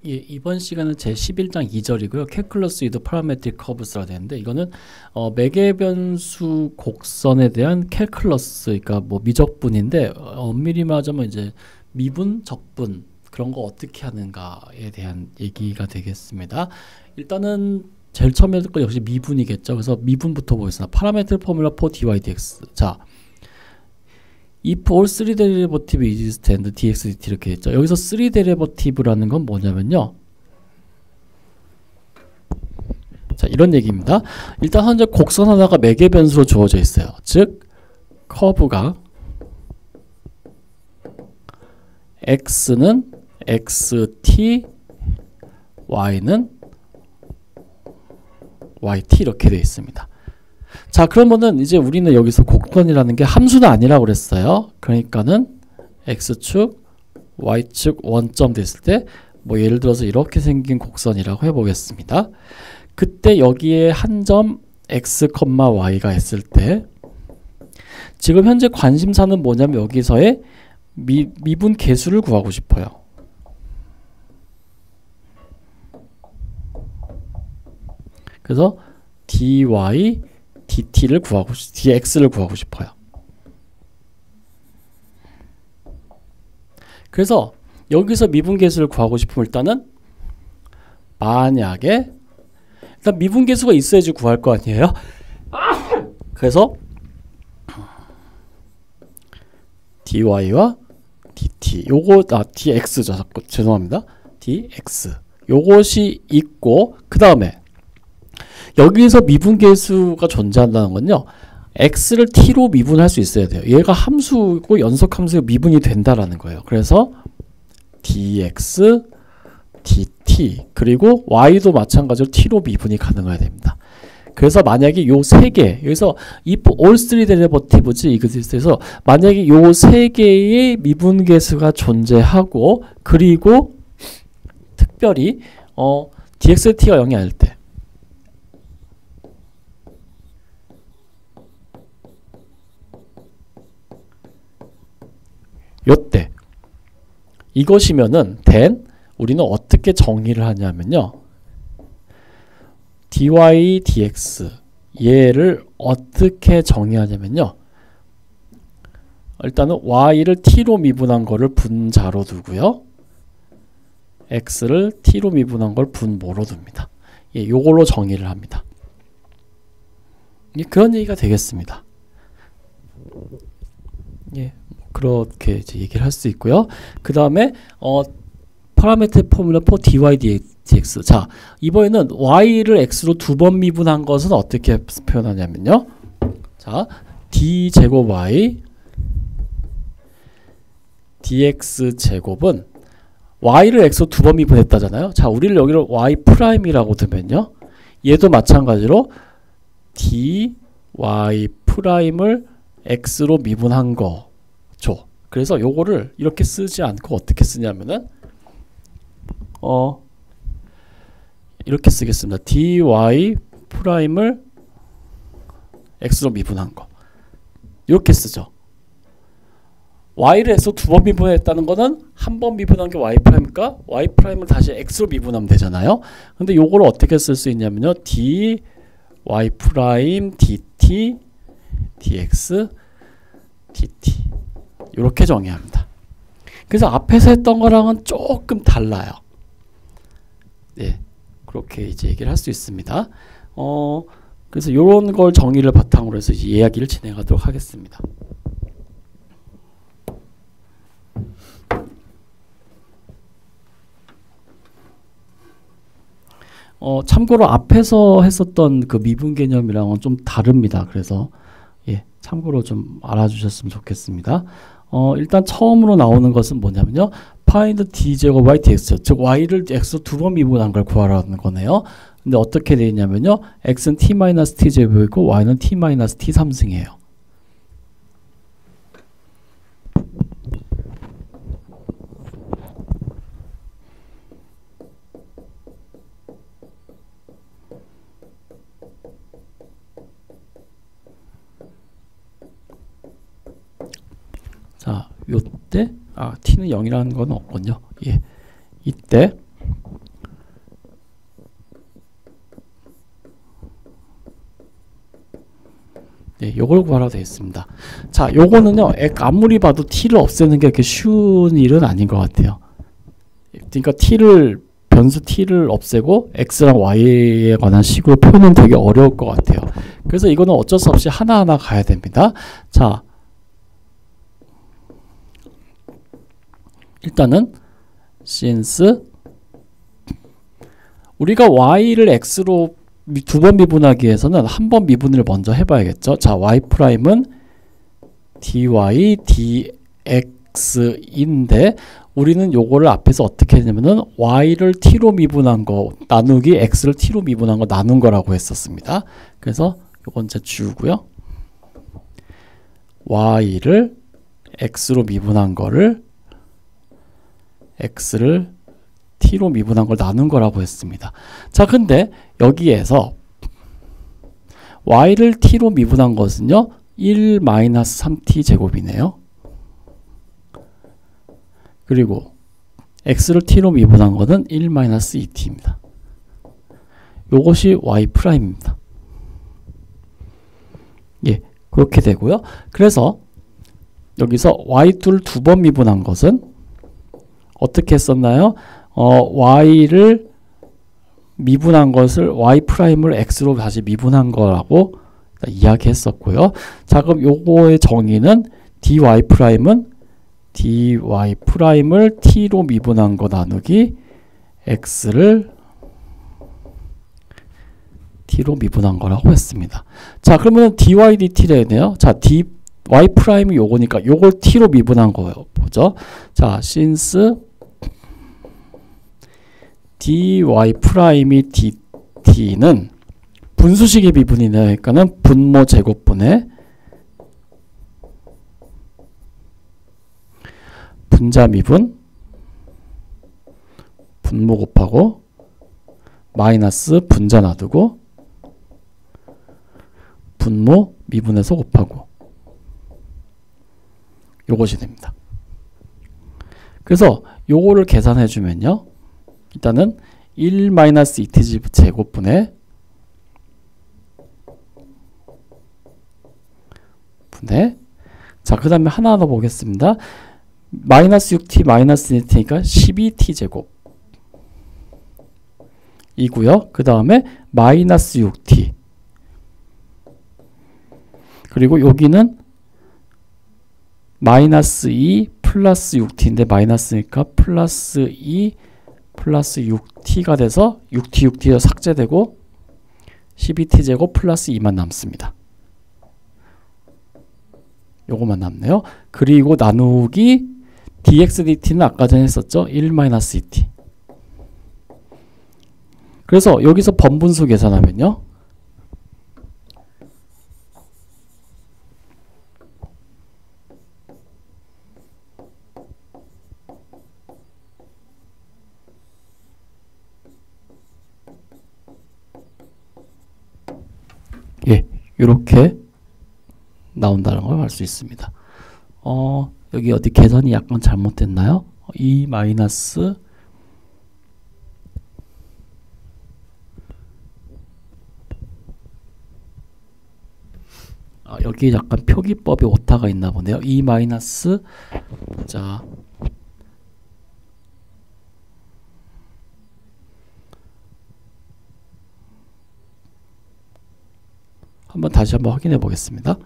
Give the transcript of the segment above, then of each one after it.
예, 이번 시간은 제 11장 2절이고요. Calculus with Parametric Curves라 되는데 이거는 매개 변수 곡선에 대한 캘큘러스, 그러니까 뭐 미적분인데 엄밀히 말하자면 이제 미분, 적분 그런 거 어떻게 하는가에 대한 얘기가 되겠습니다. 일단은 제일 처음에 할 건 역시 미분이겠죠. 그래서 미분부터 보겠습니다. Parametric formula for dy dx. 자, if all 3 derivative exist and dx dt 이렇게 했죠. 여기서 3 derivative라는 건 뭐냐면요. 자, 이런 얘기입니다. 일단 현재 곡선 하나가 매개 변수로 주어져 있어요. 즉 커브가 x는 xt, y는 yt 이렇게 되어 있습니다. 자, 그러면은 이제 우리는 여기서 곡선이라는 게 함수는 아니라고 그랬어요. 그러니까는 x축, y축 원점 됐을 때 뭐 예를 들어서 이렇게 생긴 곡선이라고 해보겠습니다. 그때 여기에 한 점 x, y가 있을 때 지금 현재 관심사는 뭐냐면 여기서의 미분 계수를 구하고 싶어요. 그래서 dy, dt를 dx를 구하고 싶어요. 그래서 여기서 미분계수를 구하고 싶으면 일단은 만약에 일단 미분계수가 있어야지 구할 거 아니에요? 그래서 dy와 dt 요거 dx죠. 자꾸 죄송합니다. dx 요것이 있고 그 다음에 여기서 미분계수가 존재한다는 건요. x를 t로 미분할 수 있어야 돼요. 얘가 함수고 연속함수가 미분이 된다라는 거예요. 그래서 dx, dt 그리고 y도 마찬가지로 t로 미분이 가능해야 됩니다. 그래서 만약에 요 세 개 여기서 if all three derivatives exist에서 만약에 요 세 개의 미분계수가 존재하고 그리고 특별히 dx, t가 0이 아닐 때 요때 이것이면은 then 우리는 어떻게 정의를 하냐면요. dy, dx 얘를 어떻게 정의하냐면요. 일단은 y를 t로 미분한 거를 분자로 두고요. x를 t로 미분한 걸 분모로 둡니다. 예, 요걸로 정의를 합니다. 예, 그런 얘기가 되겠습니다. 예. 그렇게 이제 얘기를 할 수 있고요. 그 다음에 파라메트릭 포뮬라 for dy dx. 자, 이번에는 y를 x로 두 번 미분한 것은 어떻게 표현하냐면요. 자, d 제곱 y dx 제곱은 y를 x로 두 번 미분했다잖아요. 자, 우리를 여기를 y 프라임이라고 두면요. 얘도 마찬가지로 dy 프라임을 x로 미분한 거. 그래서 요거를 이렇게 쓰지 않고 어떻게 쓰냐면은 이렇게 쓰겠습니다. dy 프라임을 x로 미분한 거 이렇게 쓰죠. y를 x로 두 번 미분했다는 거는 한 번 미분한 게 y 프라임이니까 y 프라임을 다시 x로 미분하면 되잖아요. 근데 요거를 어떻게 쓸 수 있냐면요. dy 프라임 dt dx dt 이렇게 정의합니다. 그래서 앞에서 했던 거랑은 조금 달라요. 네, 그렇게 이제 얘기를 할 수 있습니다. 그래서 이런 걸 정의를 바탕으로 해서 이제 이야기를 진행하도록 하겠습니다. 참고로 앞에서 했었던 그 미분 개념이랑은 좀 다릅니다. 그래서 예, 참고로 좀 알아주셨으면 좋겠습니다. 일단 처음으로 나오는 것은 뭐냐면요. find d 제곱 y dx, 즉 y를 x로 두 번 미분한 걸 구하라는 거네요. 근데 어떻게 되어 있냐면요. x는 t-t 제곱이고 y는 t-t 3승이에요. 자, 요때 t는 0이라는 건 없군요. 예. 이때 예, 요걸 구하라고 되어 있습니다. 자, 요거는요, 아무리 봐도 t를 없애는 게 그렇게 쉬운 일은 아닌 것 같아요. 그러니까 변수 t를 없애고 x랑 y에 관한 식으로 표현은 되게 어려울 것 같아요. 그래서 이거는 어쩔 수 없이 하나하나 가야 됩니다. 자, 일단은 since 우리가 y를 x로 두 번 미분하기 위해서는 한 번 미분을 먼저 해봐야겠죠. 자, y'은 dy dx인데 우리는 요거를 앞에서 어떻게 했냐면은 y를 t로 미분한 거 나누기 x를 t로 미분한 거 나눈 거라고 했었습니다. 그래서 요건 이제 지우고요. y를 x로 미분한 거를 x를 t로 미분한 걸 나눈 거라고 했습니다. 자, 근데 여기에서 y를 t로 미분한 것은요 1-3t 제곱이네요. 그리고 x를 t로 미분한 것은 1-2t입니다. 요것이 y'입니다. 예, 그렇게 되고요. 그래서 여기서 y2를 두 번 미분한 것은 어떻게 했었나요? y를 미분한 것을 y'을 x로 다시 미분한 거라고 이야기했었고요. 자, 그럼 요거의 정의는 dy'은 dy'을 t로 미분한 거 나누기 x를 t로 미분한 거라고 했습니다. 자, 그러면 dy dt래네요. 자, y'이 요거니까 요걸 t로 미분한 거예요. 보죠. 자, since dy'이 dt는 분수식의 미분이네요. 그러니까는 분모 제곱분의 분자 미분 분모 곱하고 마이너스 분자 놔두고 분모 미분해서 곱하고 요것이 됩니다. 그래서 요거를 계산해 주면요. 일단은 1-2t 제곱분의 자, 그 다음에 하나 더 보겠습니다. 마이너스 6t 마이너스 1t니까 12t 제곱 이고요. 그 다음에 마이너스 6t 그리고 여기는 마이너스 2 플러스 6t인데 마이너스니까 플러스 2 플러스 6t가 돼서 6t가 삭제되고 12t 제곱 플러스 2만 남습니다. 요거만 남네요. 그리고 나누기 dx dt는 아까 전에 했었죠. 1-2t. 그래서 여기서 번분수 계산하면요. 예, 이렇게 나온다는 걸 알 수 있습니다. 여기 어디 계산이 약간 잘못됐나요? 2 마이너스 여기 약간 표기법에 오타가 있나 보네요. 2 마이너스 자 다시 한번 확인해 보겠습니다.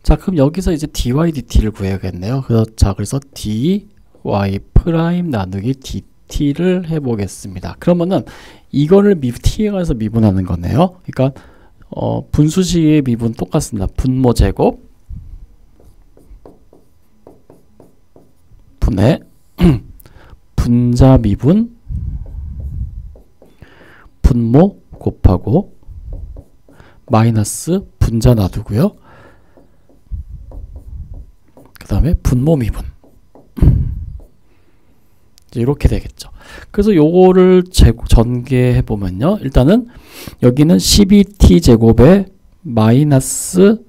자, 그럼 여기서 이제 dy dt를 구해야겠네요. 그래서 dy 프라임 나누기 dt를 해보겠습니다. 그러면은 이거를 t에 가서 미분하는 거네요. 그러니까 분수식의 미분 똑같습니다. 분모 제곱 분의 분자 미분 분모 곱하고 마이너스 분자 놔두고요. 그 다음에 분모 미분. 이렇게 되겠죠. 그래서 요거를 전개해 보면요. 일단은 여기는 12t제곱에 마이너스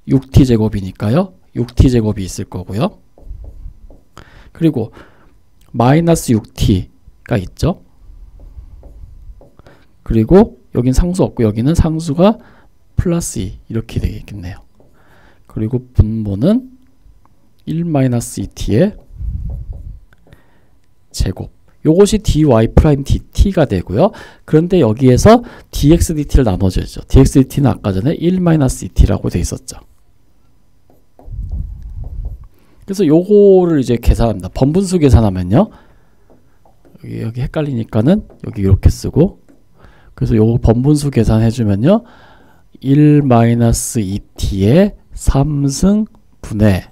6t제곱이니까요. 6t제곱이 있을 거고요. 그리고 마이너스 6t가 있죠. 그리고 여긴 상수 없고 여기는 상수가 플러스 2 이렇게 되겠네요. 그리고 분모는 1-2t의 제곱. 요것이 dy 프라임 dt가 되고요. 그런데 여기에서 dx dt를 나눠줘야죠. dx dt는 아까 전에 1-2t라고 돼 있었죠. 그래서 요거를 이제 계산합니다. 번분수 계산하면요. 여기 헷갈리니까는 여기 이렇게 쓰고, 그래서 요거 번분수 계산해주면요. 1-2t의 3승 분의,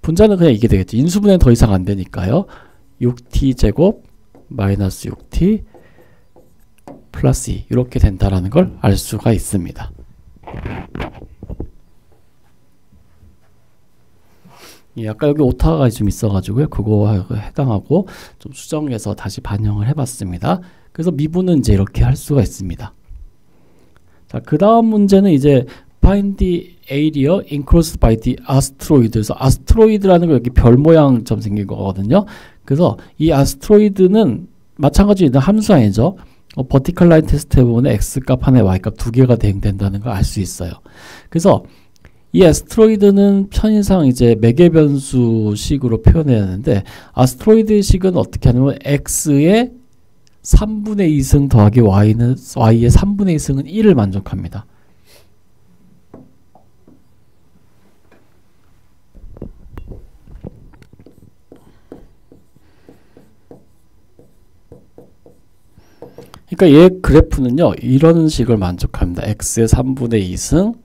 분자는 그냥 이게 되겠죠. 인수분해는 더 이상 안 되니까요. 6t제곱 마이너스 6t 플러스 2 이렇게 된다라는 걸 알 수가 있습니다. 예, 아까 여기 오타가 좀 있어가지고요. 그거에 해당하고 좀 수정해서 다시 반영을 해봤습니다. 그래서 미분은 이제 이렇게 할 수가 있습니다. 자, 그 다음 문제는 이제 find the area enclosed by the asteroid. 그래서 아스트로이드라는 거 여기 별 모양처럼 생긴 거거든요. 그래서 이 아스트로이드는 마찬가지로 함수아니죠. 버티컬 라인 테스트 해보면 x값 하나에 y값 두 개가 대응된다는 걸 알 수 있어요. 그래서 이 아스트로이드는 편의상 이제 매개 변수식으로 표현해야 하는데, 아스트로이드 식은 어떻게 하냐면 x의 3분의 2승 더하기 y의 3분의 2승은 1을 만족합니다. 그러니까 얘 그래프는요. 이런 식을 만족합니다. x의 3분의 2승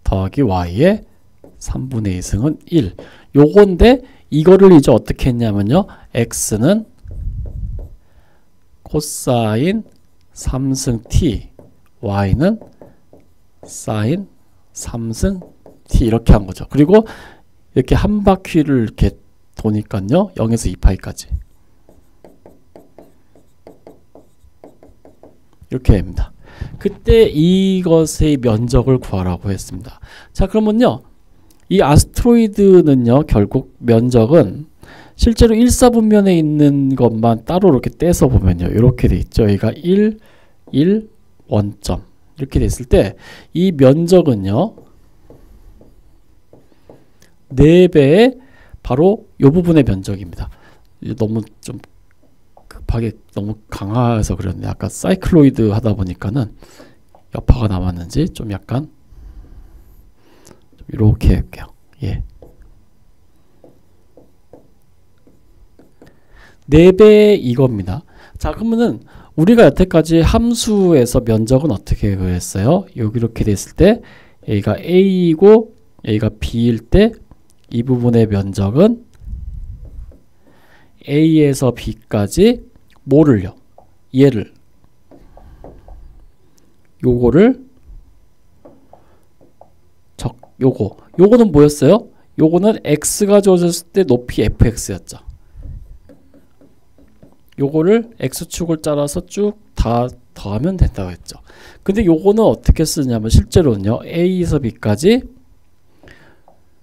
더하기 y의 3분의 2승은 1. 요건데 이거를 이제 어떻게 했냐면요. x는 코사인 3승 t, y는 사인 3승 t 이렇게 한 거죠. 그리고 이렇게 한 바퀴를 이렇게 도니까요. 0에서 2파이까지. 이렇게 됩니다. 그때 이것의 면적을 구하라고 했습니다. 자, 그러면요. 이 아스트로이드는요. 결국 면적은 실제로 1사분면에 있는 것만 따로 이렇게 떼서 보면요. 이렇게 돼 있죠. 여기가 1, 1, 원점. 이렇게 됐을 때 이 면적은요. 4배의 바로 이 부분의 면적입니다. 너무 좀 급하게 너무 강화해서 그랬는데 아까 사이클로이드 하다 보니까는 여파가 남았는지 좀 약간 좀 이렇게 할게요. 예. 4배 이겁니다. 자, 그러면은 우리가 여태까지 함수에서 면적은 어떻게 구했어요? 여기 이렇게 됐을 때 A가 A이고 A가 B일 때 이 부분의 면적은 A에서 B까지 뭐를요? 얘를 요거를 요거는 뭐였어요? 요거는 x가 주어졌을 때 높이 fx였죠. 요거를 x축을 따라서 쭉 다 더하면 된다고 했죠. 근데 요거는 어떻게 쓰냐면 실제로는요. A에서 B까지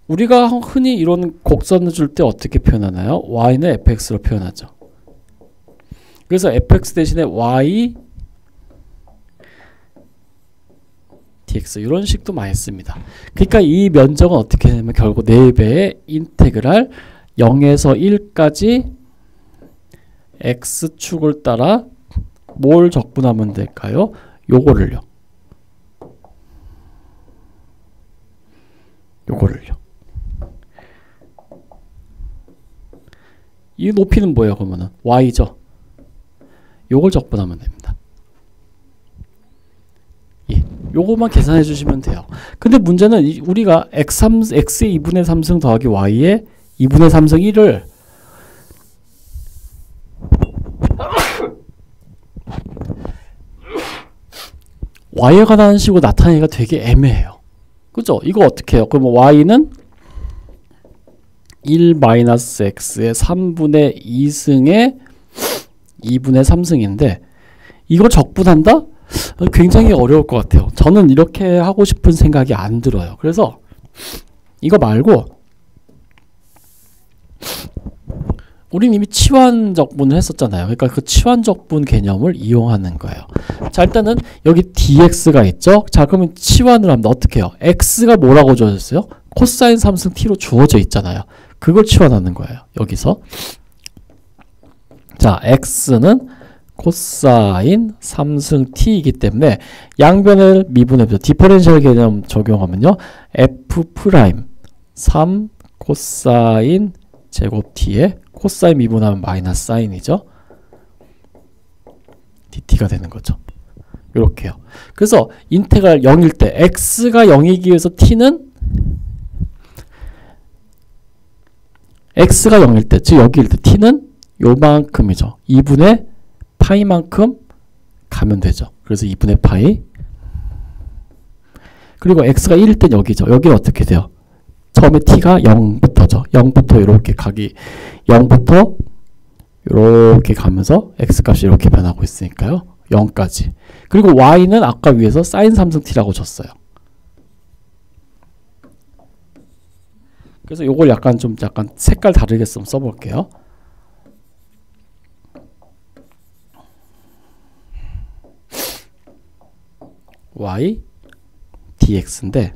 우리가 흔히 이런 곡선을 줄 때 어떻게 표현하나요? y는 fx로 표현하죠. 그래서 fx 대신에 y dx 이런 식도 많이 씁니다. 그러니까 이 면적은 어떻게 되냐면 결국 4배의 인테그랄 0에서 1까지 x축을 따라 뭘 적분하면 될까요? 요거를요. 이 높이는 뭐예요? 그러면은 y죠. 요걸 적분하면 됩니다. 예, 요거만 계산해 주시면 돼요. 근데 문제는 우리가 x의 2분의 3승 더하기 y의 2분의 3승 1을 y에 관한 식으로 나타내기가 되게 애매해요. 그죠? 이거 어떻게 해요? 그러면 y는 1-x의 3분의 2승의 2분의 3승인데 이걸 적분한다? 굉장히 어려울 것 같아요. 저는 이렇게 하고 싶은 생각이 안 들어요. 그래서 이거 말고 우린 이미 치환적분을 했었잖아요. 그러니까 그 치환적분 개념을 이용하는 거예요. 자, 일단은 여기 dx가 있죠. 자, 그러면 치환을 하면 어떻게 해요? x가 뭐라고 주어졌어요? 코사인 3승 t로 주어져 있잖아요. 그걸 치환하는 거예요. 여기서. 자, x는 코사인 3승 t이기 때문에 양변을 미분해서 디퍼런셜 개념 적용하면요. f 프라임 3 코사인 제곱 t에 코사인 미분하면 마이너스 사인이죠. dt가 되는 거죠. 이렇게요. 그래서 인테그랄 0일 때 x가 0이기 위해서 t는 x가 0일 때, 즉 여기일 때 t는 요만큼이죠. 2분의 파이만큼 가면 되죠. 그래서 2분의 파이. 그리고 x가 1일 땐 여기죠. 여기는 어떻게 돼요? 처음에 t가 0부터죠. 0부터 이렇게 가기 0부터 이렇게 가면서 x값이 이렇게 변하고 있으니까요. 0까지. 그리고 y는 아까 위에서 sin 3승 t라고 줬어요. 그래서 요걸 약간 색깔 다르게 좀 써볼게요. y dx인데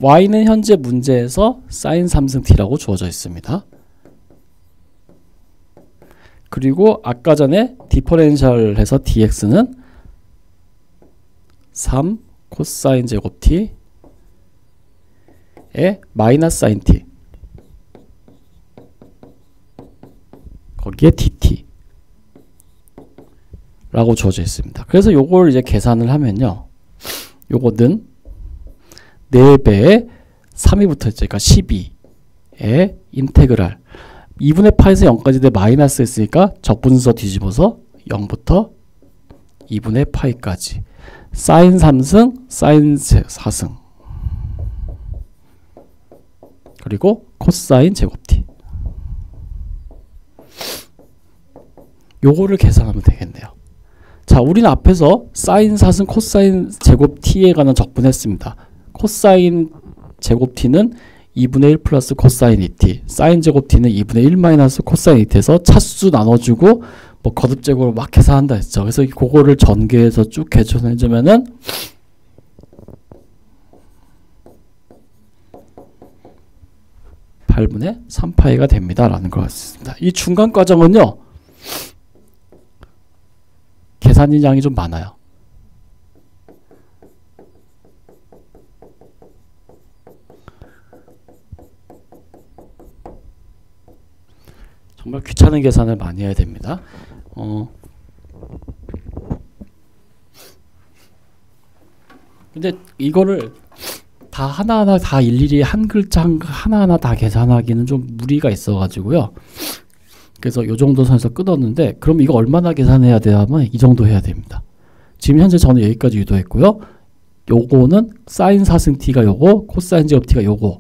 y는 현재 문제에서 sin 3승 t라고 주어져 있습니다. 그리고 아까 전에 디퍼렌셜 해서 dx는 3 코사인 제곱 t에 마이너스 사인 t 거기에 dt 라고 주어져 있습니다. 그래서 요걸 이제 계산을 하면요. 요거는 4배에 3이 붙어있죠. 그러니까 12의 인테그랄 2분의 파에서 0까지 돼 마이너스 했으니까 적분서 뒤집어서 0부터 2분의 파이까지 사인 3승, 사인 4승 그리고 코사인 제곱 t 요거를 계산하면 되겠네요. 자, 우리는 앞에서 사인 4승 코사인 제곱 t에 관한 적분했습니다. 코사인 제곱 t는 2분의 1 플러스 코사인 2t, 사인 제곱 t는 2분의 1 마이너스 코사인 2t에서 차수 나눠주고 뭐 거듭제곱으로 막 계산한다 했죠. 그래서 그거를 전개해서 쭉 계산해주면은 8분의 3파이가 됩니다. 라는 것 같습니다. 이 중간 과정은요. 계산량이 좀 많아요. 정말 귀찮은 계산을 많이 해야 됩니다. 근데 이거를 다 하나하나 다 일일이 한 글자 하나하나 다 계산하기는 좀 무리가 있어가지고요. 그래서 요 정도 선에서 끊었는데 그럼 이거 얼마나 계산해야 돼야 하면 이 정도 해야 됩니다. 지금 현재 저는 여기까지 유도했고요. 요거는 사인 4승 t가 요거, 코사인 제곱 t가 요거.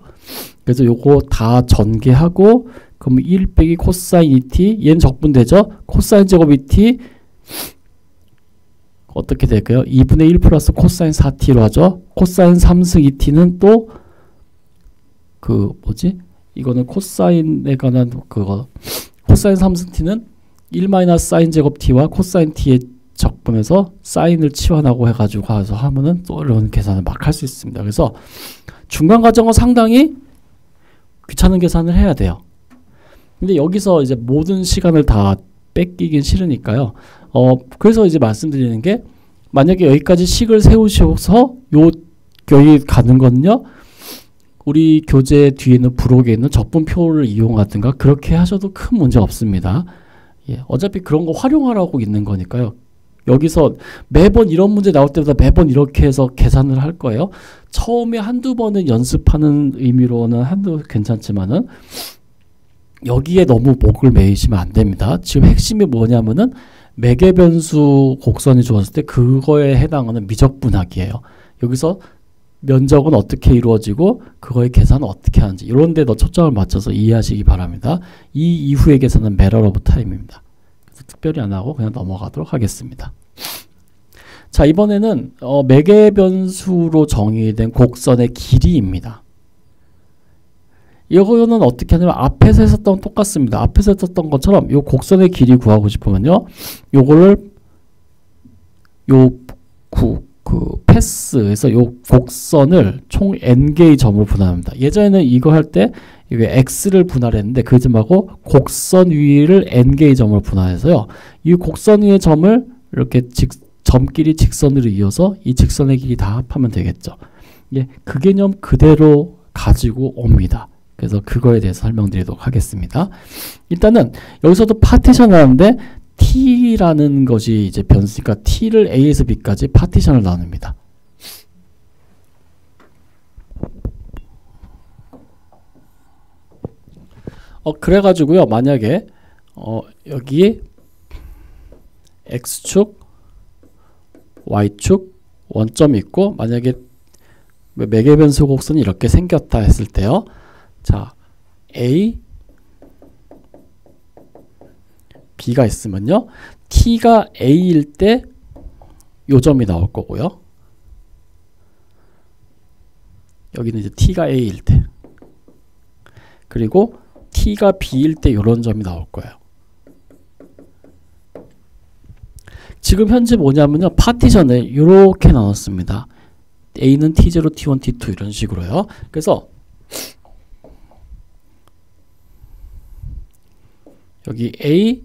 그래서 요거 다 전개하고 그럼 1 빼기 코사인 2t 얘는 적분되죠. 코사인 제곱 2t 어떻게 될까요? 2분의 1 플러스 코사인 4t로 하죠. 코사인 3승 2t는 또 그 뭐지? 이거는 코사인에 관한 그거 코사인 3승 t는 1 마이너스 사인 제곱 t와 코사인 t의 적분해서 사인을 치환하고 해가지고 가서 하면은 또 이런 계산을 막 할 수 있습니다. 그래서 중간 과정은 상당히 귀찮은 계산을 해야 돼요. 근데 여기서 이제 모든 시간을 다 뺏기긴 싫으니까요. 그래서 이제 말씀드리는 게 만약에 여기까지 식을 세우셔서 여기 가는 거는요. 우리 교재 뒤에 있는 부록에 있는 적분표를 이용하든가 그렇게 하셔도 큰 문제 없습니다. 예, 어차피 그런 거 활용하라고 있는 거니까요. 여기서 매번 이런 문제 나올 때마다 매번 이렇게 해서 계산을 할 거예요. 처음에 한두 번은 연습하는 의미로는 괜찮지만은 여기에 너무 목을 매이시면 안 됩니다. 지금 핵심이 뭐냐면은 매개변수 곡선이 주어졌을 때 그거에 해당하는 미적분학이에요. 여기서 면적은 어떻게 이루어지고 그거의 계산은 어떻게 하는지 이런 데 더 초점을 맞춰서 이해하시기 바랍니다. 이 이후의 계산은 matter of time입니다. 그래서 특별히 안 하고 그냥 넘어가도록 하겠습니다. 자, 이번에는 매개 변수로 정의된 곡선의 길이입니다. 이거는 어떻게 하냐면 앞에서 했었던 똑같습니다. 앞에서 했었던 것처럼 이 곡선의 길이 구하고 싶으면요. 요거를 패스에서 요 곡선을 총 n개의 점으로 분할합니다. 예전에는 이거 할 때 이게 x를 분할했는데 그 점하고 곡선 위를 n개의 점으로 분할해서요. 이 곡선 위의 점을 이렇게 점끼리 직선으로 이어서 이 직선의 길이 다 합하면 되겠죠. 예, 그 개념 그대로 가지고 옵니다. 그래서 그거에 대해서 설명드리도록 하겠습니다. 일단은 여기서도 파티션을 하는데 t라는 것이 이제 변수니까 t를 a에서 b까지 파티션을 나눕니다. 그래가지고요, 만약에 여기 x축, y축 원점이 있고 만약에 매개 변수 곡선이 이렇게 생겼다 했을 때요. 자, a, b가 있으면요. t가 a일 때 요 점이 나올 거고요. 여기는 이제 t가 a일 때. 그리고 t가 b일 때 요런 점이 나올 거예요. 지금 현재 뭐냐면요. 파티션을 이렇게 나눴습니다. a는 t0, t1, t2 이런 식으로요. 그래서 여기 a,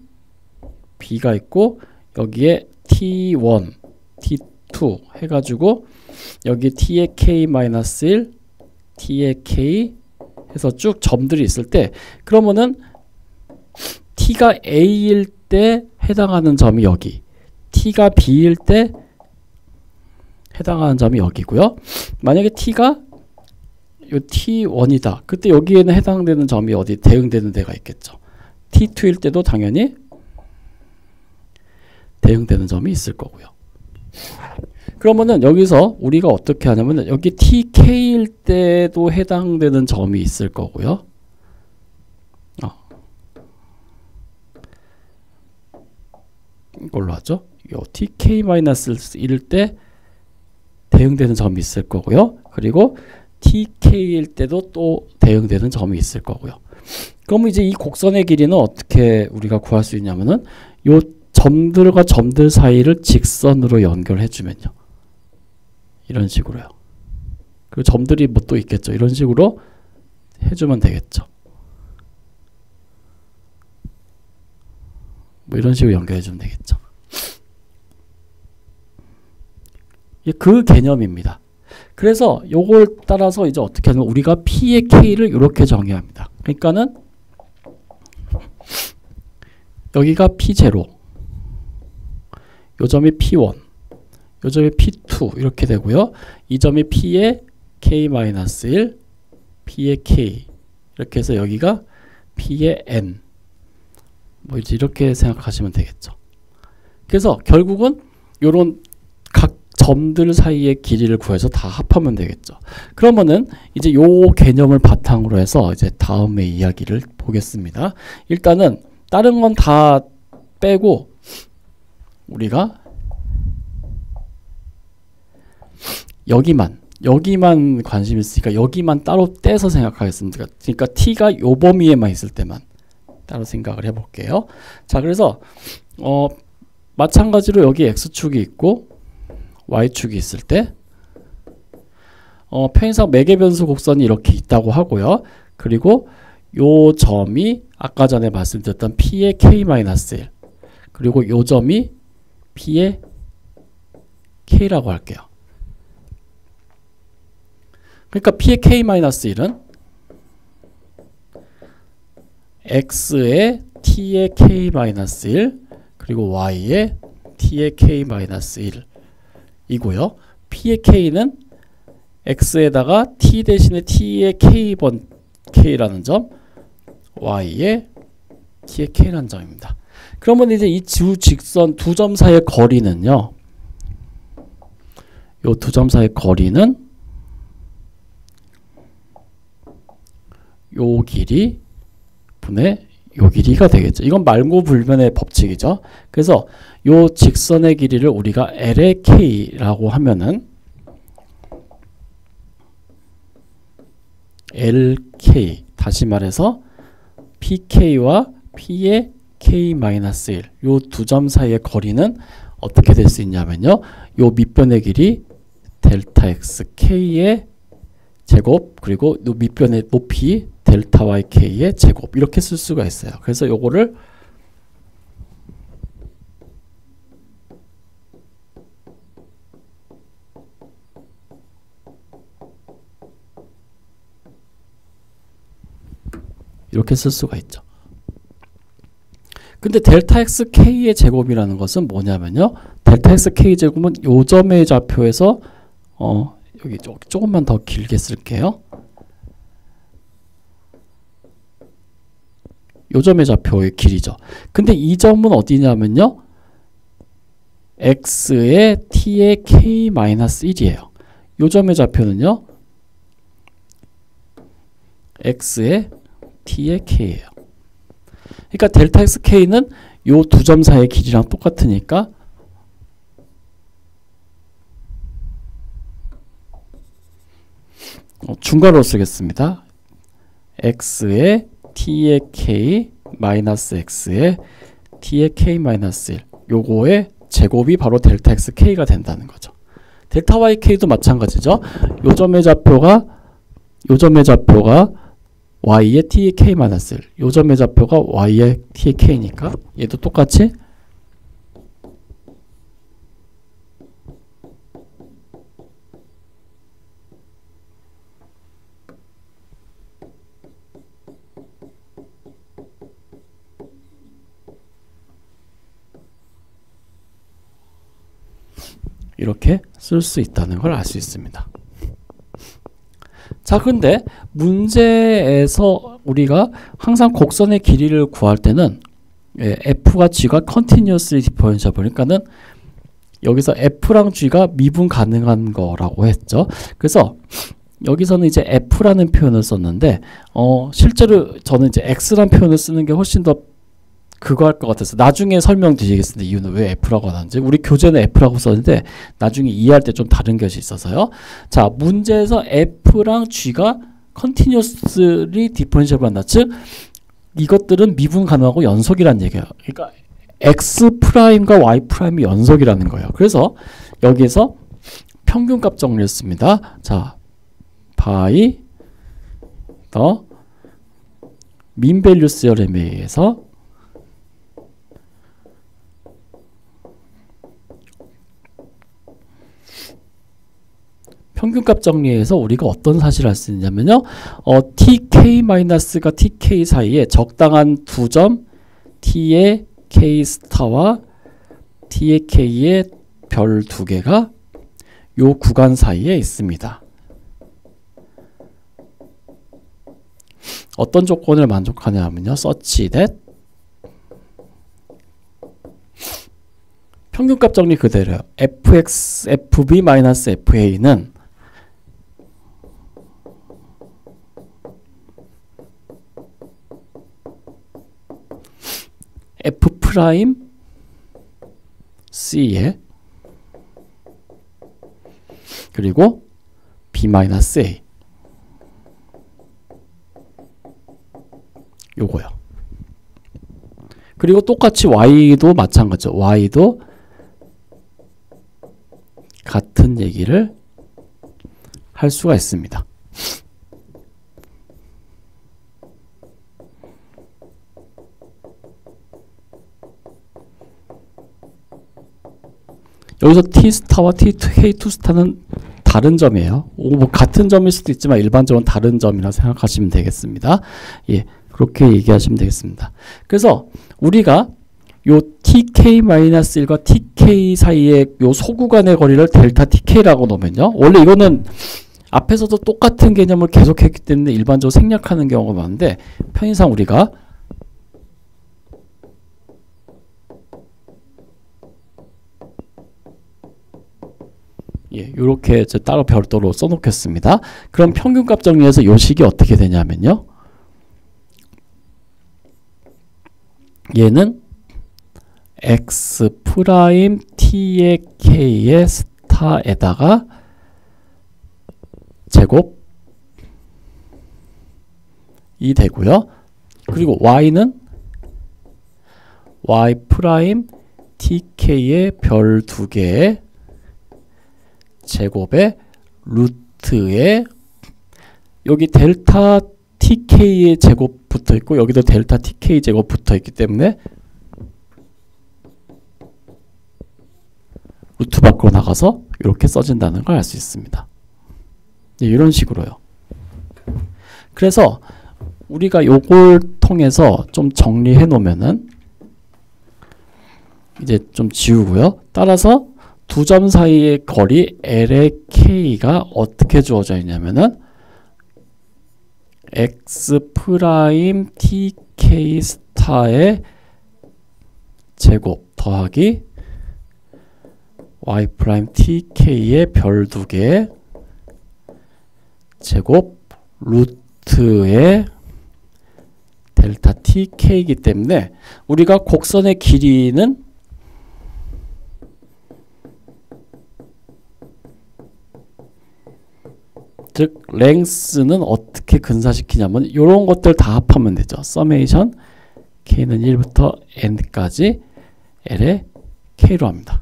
b가 있고 여기에 t1, t2 해가지고 여기 t의 k-1, t의 k 해서 쭉 점들이 있을 때 그러면은 t가 a일 때 해당하는 점이 여기, t가 b일 때 해당하는 점이 여기고요. 만약에 t가 요 t1이다. 그때 여기에는 해당되는 점이 어디 대응되는 데가 있겠죠. t2일 때도 당연히 대응되는 점이 있을 거고요. 그러면은 여기서 우리가 어떻게 하냐면은 여기 tk일 때도 해당되는 점이 있을 거고요. 이걸로 하죠. 요 tk-1일 때 대응되는 점이 있을 거고요. 그리고 tk일 때도 또 대응되는 점이 있을 거고요. 그러면 이제 이 곡선의 길이는 어떻게 우리가 구할 수 있냐면은 요 점들과 점들 사이를 직선으로 연결해 주면요. 이런 식으로요. 그리고 점들이 뭐 또 있겠죠. 이런 식으로 해주면 되겠죠. 뭐 이런 식으로 연결해 주면 되겠죠. 그 개념입니다. 그래서 요걸 따라서 이제 어떻게 하냐면 우리가 P의 K를 이렇게 정의합니다. 그러니까는 여기가 P0, 요 점이 P1, 요 점이 P2 이렇게 되고요. 이 점이 P의 K-1, P의 K 이렇게 해서 여기가 P의 N 뭐 이렇게 생각하시면 되겠죠. 그래서 결국은 요런 각 점들 사이의 길이를 구해서 다 합하면 되겠죠. 그러면은 이제 요 개념을 바탕으로 해서 이제 다음의 이야기를 보겠습니다. 일단은 다른 건 다 빼고 우리가 여기만 관심 있으니까 여기만 따로 떼서 생각하겠습니다. 그러니까 t가 요 범위에만 있을 때만 따로 생각을 해볼게요. 자, 그래서 마찬가지로 여기 x축이 있고 y축이 있을 때 편의상 매개변수 곡선이 이렇게 있다고 하고요. 그리고 요 점이 아까 전에 말씀드렸던 P의 K-1 그리고 요 점이 P의 K라고 할게요. 그러니까 P의 K-1은 X의 T의 K-1 그리고 Y의 T의 K-1 이고요. P의 K는 X에다가 T 대신에 T의 K번 K라는 점, Y의 T의 K라는 점입니다. 그러면 이제 이 두 직선 두 점 사이의 거리는요. 요 두 점 사이의 거리는 요 길이 분의 요 길이가 되겠죠. 이건 말고불변의 법칙이죠. 그래서 요 직선의 길이를 우리가 L의 K라고 하면은 LK, 다시 말해서 PK와 P의 K-1 요 두 점 사이의 거리는 어떻게 될 수 있냐면요, 요 밑변의 길이 델타 X K의 제곱 그리고 요 밑변의 높이 델타 Y K의 제곱, 이렇게 쓸 수가 있어요. 그래서 요거를 이렇게 쓸 수가 있죠. 근데 델타 X K의 제곱이라는 것은 뭐냐면요, 델타 X K 제곱은 요 점의 좌표에서 여기 조금만 더 길게 쓸게요. 요 점의 좌표의 길이죠. 근데 이 점은 어디냐면요, X의 T의 K-1이에요. 요 점의 좌표는요, X의 T의 K예요. 그러니까 델타 X K는 요 두 점 사이의 길이랑 똑같으니까 중괄호로 쓰겠습니다. X의 T의 K 마이너스 X의 T의 K-1 요거의 제곱이 바로 델타 X K가 된다는 거죠. 델타 Y K도 마찬가지죠. 요 점의 좌표가 Y의 T의 K-1, 요 점의 좌표가 Y의 T의 K니까 얘도 똑같이 이렇게 쓸 수 있다는 걸 알 수 있습니다. 자, 근데 문제에서 우리가 항상 곡선의 길이를 구할 때는 F가 G가 continuously differentiable, 그러니까는 여기서 F랑 G가 미분 가능한 거라고 했죠. 그래서 여기서는 이제 F라는 표현을 썼는데 실제로 저는 이제 X라는 표현을 쓰는 게 훨씬 더 그거 할 것 같아서 나중에 설명드리겠습니다. 이유는 왜 F라고 하는지. 우리 교재는 F라고 썼는데 나중에 이해할 때 좀 다른 것이 있어서요. 자, 문제에서 F랑 G가 continuously differentiable 한다. 즉 이것들은 미분 가능하고 연속이란 얘기예요. 그러니까 X'과 Y'이 연속이라는 거예요. 그래서 여기에서 평균값 정리를 씁니다. 자, by the mean value theorem에 의해서 평균값 정리해서 우리가 어떤 사실을 할 수 있냐면요, TK-가 TK 사이에 적당한 두 점 T의 K 스타와 T의 K의 별 두 개가 요 구간 사이에 있습니다. 어떤 조건을 만족하냐면요, such that 평균값 정리 그대로요. fx, fb-fa는 f 프라임 c에 그리고 b-a 요거요. 그리고 똑같이 y도 마찬가지죠. y도 같은 얘기를 할 수가 있습니다. 여기서 T스타와 K2스타는 다른 점이에요. 뭐 같은 점일 수도 있지만 일반적으로 다른 점이라 생각하시면 되겠습니다. 예, 그렇게 얘기하시면 되겠습니다. 그래서 우리가 요 TK-1과 TK 사이의 요 소구간의 거리를 델타 TK라고 놓으면요, 원래 이거는 앞에서도 똑같은 개념을 계속했기 때문에 일반적으로 생략하는 경우가 많은데 편의상 우리가 요렇게 따로 별도로 써놓겠습니다. 그럼 평균값 정리해서 요 식이 어떻게 되냐면요, 얘는 x 프라임 t의 k의 스타에다가 제곱이 되고요. 그리고 y는 y 프라임 tk의 별 2개의 제곱의 루트에 여기 델타 tk의 제곱 붙어 있고 여기도 델타 tk 제곱 붙어 있기 때문에 루트 밖으로 나가서 이렇게 써진다는 걸 알 수 있습니다. 네, 이런 식으로요. 그래서 우리가 요걸 통해서 좀 정리해 놓으면은 이제 좀 지우고요. 따라서 두 점 사이의 거리 L의 K가 어떻게 주어져 있냐면은 X 프라임 TK 스타의 제곱 더하기 Y 프라임 TK의 별 2개의 제곱 루트의 델타 TK이기 때문에 우리가 곡선의 길이는 즉 랭스는 어떻게 근사시키냐면 이런 것들 다 합하면 되죠. 서메이션 k는 1부터 n까지 l의 k로 합니다.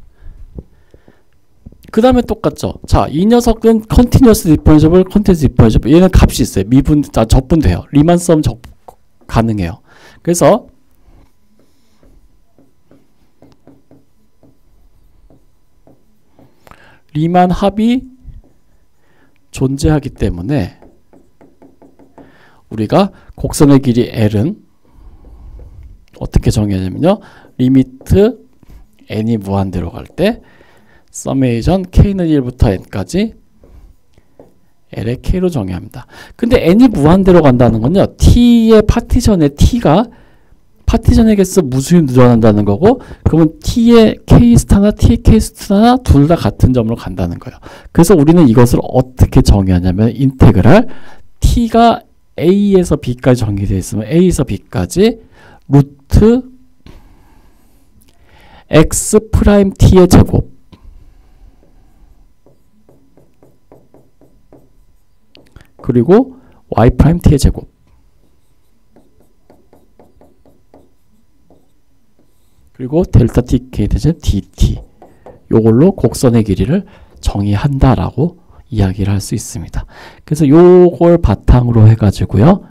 그 다음에 똑같죠. 자, 이 녀석은 컨티뉴어스 디퍼런셔블, 컨티뉴어스 디퍼런셔블. 얘는 값이 있어요. 미분, 적분돼요. 리만 썸 가능해요. 그래서 리만 합이 존재하기 때문에 우리가 곡선의 길이 L은 어떻게 정의하냐면요. 리미트 n이 무한대로 갈 때 서메이션 k는 1부터 n까지 l의 k로 정의합니다. 근데 n이 무한대로 간다는 건요. t의 파티션의 t가 파티션의 개수 무수히 늘어난다는 거고 그러면 t의 k 스타나 t의 k 스타나 둘 다 같은 점으로 간다는 거예요. 그래서 우리는 이것을 어떻게 정의하냐면 인테그랄 t가 a에서 b까지 정의되어 있으면 a에서 b까지 루트 x 프라임 t의 제곱 그리고 y 프라임 t의 제곱 그리고 델타 tk 대신 dt 요걸로 곡선의 길이를 정의한다라고 이야기를 할 수 있습니다. 그래서 요걸 바탕으로 해가지고요.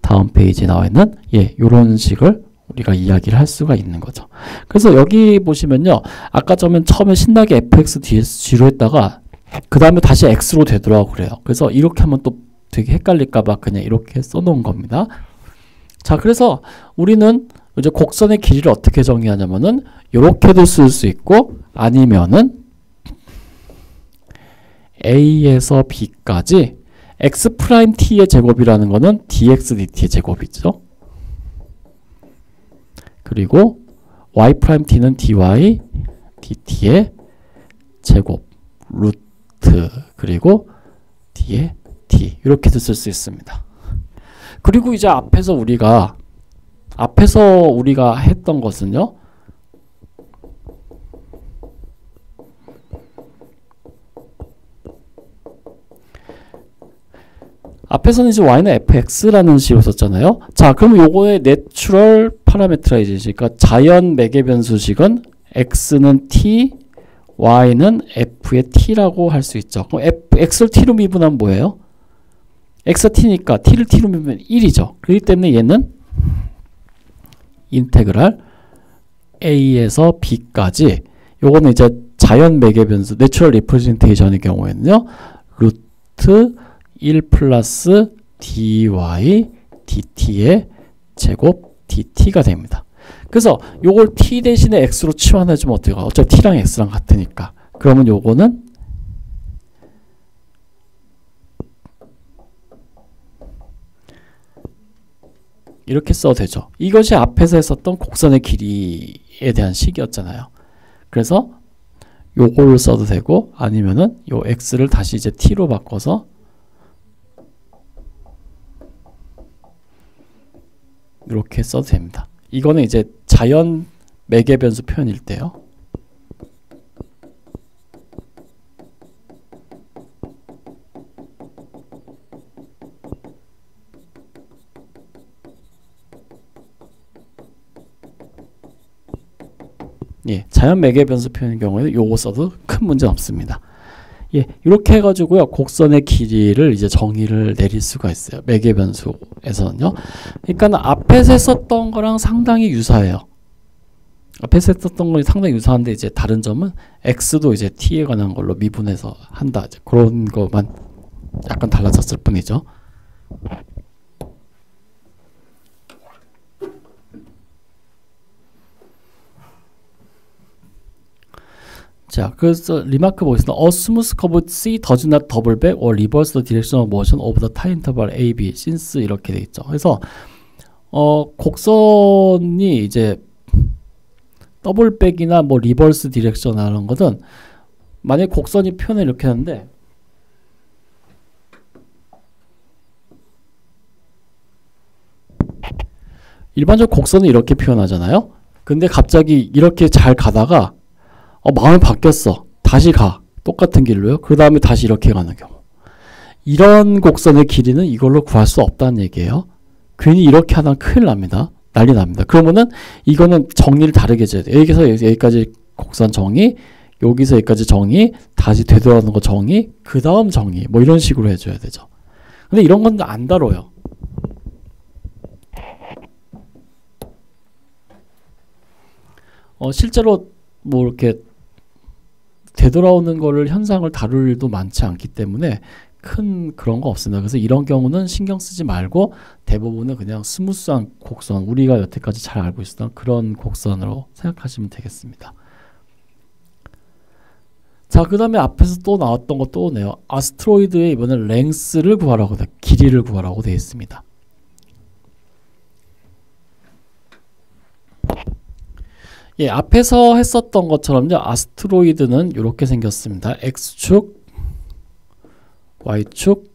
다음 페이지에 나와 있는 요런 식을 우리가 이야기를 할 수가 있는 거죠. 그래서 여기 보시면요. 아까 처음에 신나게 fx 뒤로 했다가 그 다음에 다시 x로 되더라고 그래요. 그래서 이렇게 하면 또 되게 헷갈릴까봐 그냥 이렇게 써놓은 겁니다. 자, 그래서 우리는 이제 곡선의 길이를 어떻게 정의하냐면은 이렇게도 쓸 수 있고 아니면은 a에서 b까지 x 프라임 t의 제곱이라는 거는 dx dt의 제곱이죠. 그리고 y 프라임 t는 dy dt의 제곱 루트 그리고 d의 d 이렇게도 쓸 수 있습니다. 그리고 이제 앞에서 우리가 했던 것은요. 앞에서는 이제 y는 fx라는 식으로 썼잖아요. 자, 그럼 요거의 내추럴 파라메트라이제이션, 그러니까 자연 매개 변수식은 x는 t, y는 f의 t라고 할 수 있죠. 그럼 x를 t로 미분하면 뭐예요? x가 t니까 t를 t로 미분하면 1이죠. 그렇기 때문에 얘는 인테그랄 a에서 b까지 요거는 이제 자연 매개 변수 내추럴 리프레젠테이션의 경우에는요. 루트 1 플러스 dy dt의 제곱 dt가 됩니다. 그래서 요걸 t 대신에 x로 치환해주면 어떻게 가? 어차피 t랑 x랑 같으니까. 그러면 요거는 이렇게 써도 되죠. 이것이 앞에서 했었던 곡선의 길이에 대한 식이었잖아요. 그래서 요거를 써도 되고 아니면은 요 x를 다시 이제 t로 바꿔서 이렇게 써도 됩니다. 이거는 이제 자연 매개 변수 표현일 때요. 예, 자연 매개 변수 표현의 경우에는 요거 써도 큰 문제 없습니다. 예, 이렇게 해가지고요, 곡선의 길이를 이제 정의를 내릴 수가 있어요. 매개 변수에서는요. 그러니까 앞에서 했었던 거랑 상당히 유사해요. 앞에서 했었던 거랑 상당히 유사한데, 이제 다른 점은 x도 이제 t에 관한 걸로 미분해서 한다. 이제 그런 것만 약간 달라졌을 뿐이죠. 자, 그래서 리마크 보겠습니다. A smooth curve C does not double back or reverse the direction of motion of the time interval A, B since 이렇게 돼 있죠. 그래서 곡선이 이제 더블백이나 뭐 리버스 디렉션 하는 것은, 만약 곡선이 표현을 이렇게 하는데, 일반적으로 곡선은 이렇게 표현하잖아요. 근데 갑자기 이렇게 잘 가다가 마음이 바뀌었어. 다시 가. 똑같은 길로요. 그 다음에 다시 이렇게 가는 경우. 이런 곡선의 길이는 이걸로 구할 수 없다는 얘기예요. 괜히 이렇게 하다 큰일 납니다. 난리 납니다. 그러면은 이거는 정리를 다르게 해줘야 돼요. 여기서 여기까지 곡선 정의, 여기서 여기까지 정의, 다시 되돌아오는 거 정의, 그 다음 정의, 뭐 이런 식으로 해줘야 되죠. 근데 이런 건 안 다뤄요. 실제로 뭐 이렇게 되돌아오는 거를, 현상을 다룰 일도 많지 않기 때문에 큰 그런 거 없습니다. 그래서 이런 경우는 신경 쓰지 말고 대부분은 그냥 스무스한 곡선, 우리가 여태까지 잘 알고 있었던 그런 곡선으로 생각하시면 되겠습니다. 자, 그 다음에 앞에서 또 나왔던 거 또 오네요. 아스트로이드의 이번엔 랭스를 구하라고, 길이를 구하라고 되어 있습니다. 예, 앞에서 했었던 것처럼요, 아스트로이드는 이렇게 생겼습니다. X축, Y축,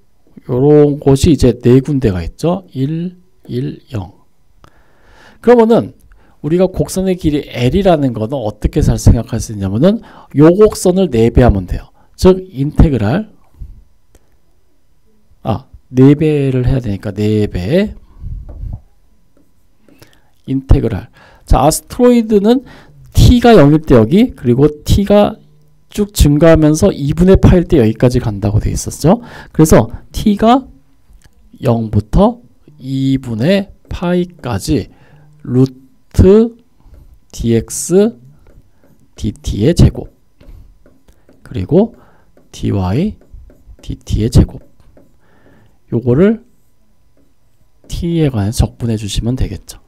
요런 곳이 이제 네 군데가 있죠. 1, 1, 0. 그러면은 우리가 곡선의 길이 L이라는 거는 어떻게 잘 생각할 수 있냐면은 요 곡선을 4배하면 돼요. 즉 인테그랄, 4배를 해야 되니까 4배 인테그랄. 자, 아스트로이드는 t가 0일 때 여기, 그리고 t가 쭉 증가하면서 2분의 파일 때 여기까지 간다고 되어 있었죠. 그래서 t가 0부터 2분의 파이까지 루트 dx dt의 제곱, 그리고 dy dt의 제곱, 요거를 t에 관해서 적분해 주시면 되겠죠.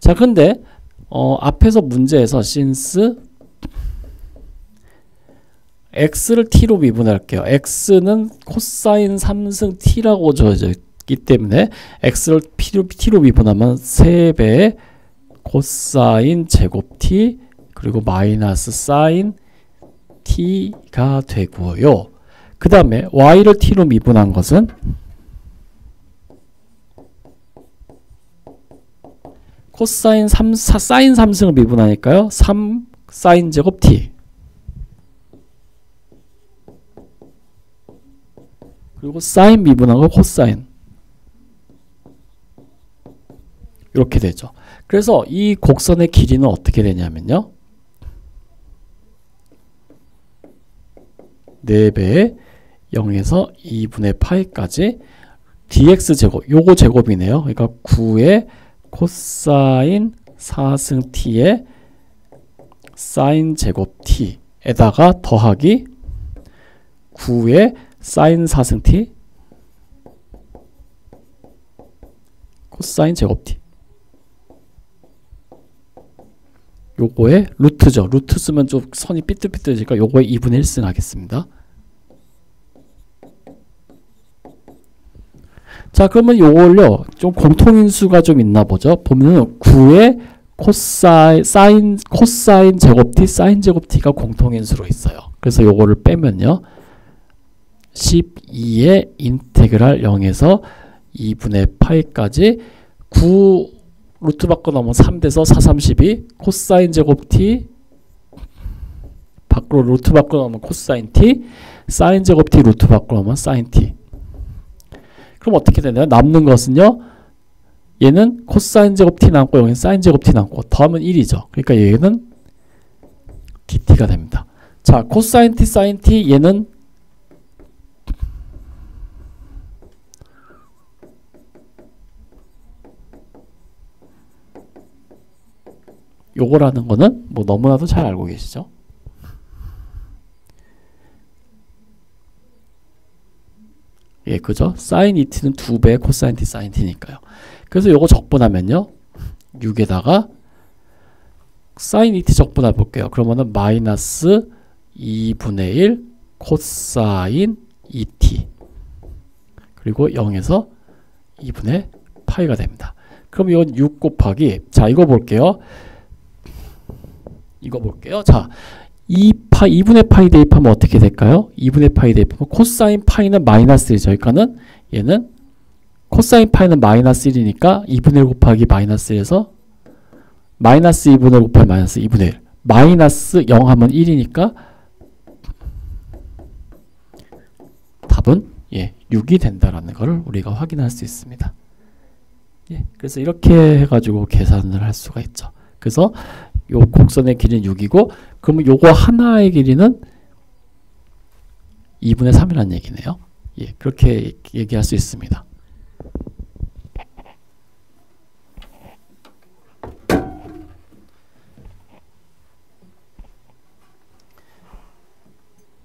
자, 근데 앞에서 문제에서 since x를 t로 미분할게요. x는 코사인 3승 t라고 주어져 있기 때문에 x를 t로 미분하면 3배의 코사인 제곱 t, 그리고 마이너스 사인 t가 되고요. 그 다음에 y를 t로 미분한 것은 코사인 사인 3승을 미분하니까요. 3 사인 제곱 t, 그리고 사인 미분한 거 코사인, 이렇게 되죠. 그래서 이 곡선의 길이는 어떻게 되냐면요, 4배의 0에서 2분의 파이까지 dx 제곱, 요거 제곱이네요. 그러니까 9의 코사인 4승 t의 사인 제곱 t에다가 더하기 9의 사인 4승 t 코사인 제곱 t, 요거의 루트죠. 루트 쓰면 좀 선이 삐뚤삐뚤해지니까 요거의 2분의 1승 하겠습니다. 자, 그러면 요걸요, 좀 공통인수가 좀 있나 보죠. 보면은 9의 코사인 제곱 t, 사인 제곱 t가 공통인수로 있어요. 그래서 요거를 빼면요, 12의 인테그랄 0에서 2분의 파이까지 9 루트 바꿔놓으면 3 돼서 4, 32 코사인 제곱 t 밖으로 루트 바꿔놓으면 코사인 t 사인 제곱 t 루트 바꿔놓으면 사인 t. 그럼 어떻게 되나요? 남는 것은요. 얘는 코사인 제곱 t 남고 여기는 사인 제곱 t 남고 더하면 1이죠. 그러니까 얘는 dt가 됩니다. 자, 코사인 t 사인 t 얘는 요거라는 거는 뭐 너무나도 잘 알고 계시죠? 예, 그죠? 사인 2t는 2배 코사인 t 사인 t니까요. 그래서 요거 적분하면요. 6에다가 사인 2t 적분해 볼게요. 그러면은 마이너스 2분의 1 코사인 2t 그리고 0에서 2분의 파이가 됩니다. 그럼 이건 6 곱하기 자 이거 볼게요. 이거 볼게요. 자 2분의 파이 대입하면 어떻게 될까요? 2분의 파이 대입하면 코사인 파이는 마이너스 1이죠. 그러니까는 얘는 코사인 파이는 마이너스 1이니까 2분의 1 곱하기 마이너스 1에서 마이너스 2분의 1 곱하기 마이너스 2분의 1 마이너스 0 하면 1이니까 답은 예, 6이 된다라는 것을 우리가 확인할 수 있습니다. 예, 그래서 이렇게 해가지고 계산을 할 수가 있죠. 그래서 요 곡선의 길이는 6이고 그러면 요거 하나의 길이는 2분의 3이라는 얘기네요. 예, 그렇게 얘기할 수 있습니다.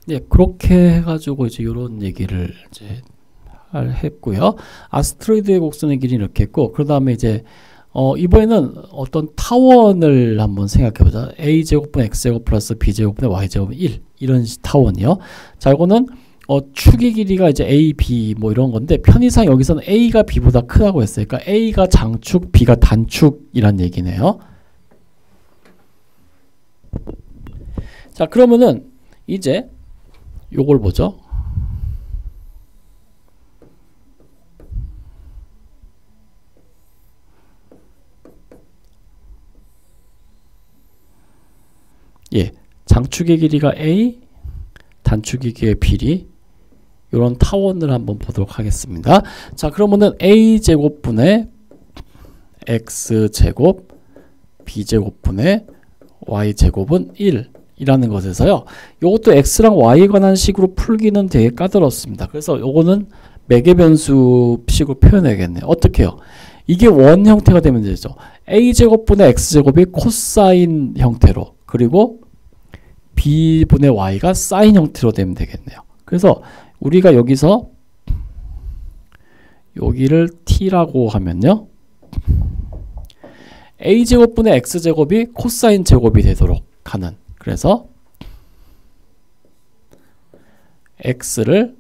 예, 그렇게 해가지고 이제 요런 얘기를 이제 했고요. 아스트로이드의 곡선의 길이는 이렇게 했고, 그 다음에 이제 이번에는 어떤 타원을 한번 생각해보자. a제곱분 x제곱 플러스 b제곱분 y제곱은 1 이런 타원이요. 자, 이거는 축의 길이가 이제 a, b 뭐 이런 건데 편의상 여기서는 a가 b보다 크다고 했어요. 그러니까 a가 장축, b가 단축이란 얘기네요. 자, 그러면은 이제 요걸 보죠. 예, 장축의 길이가 a, 단축의 길이가 b리 이런 타원을 한번 보도록 하겠습니다. 자, 그러면은 a 제곱분의 x 제곱, b 제곱분의 y 제곱은 1 이라는 것에서요. 요것도 x랑 y에 관한 식으로 풀기는 되게 까다롭습니다. 그래서 요거는 매개 변수 식으로 표현해야겠네요. 어떻게 해요? 이게 원 형태가 되면 되죠. a제곱분의 x제곱이 코사인 형태로 그리고 b분의 y가 사인 형태로 되면 되겠네요. 그래서 우리가 여기서 여기를 t라고 하면요. a제곱분의 x제곱이 코사인 제곱이 되도록 하는 그래서 x를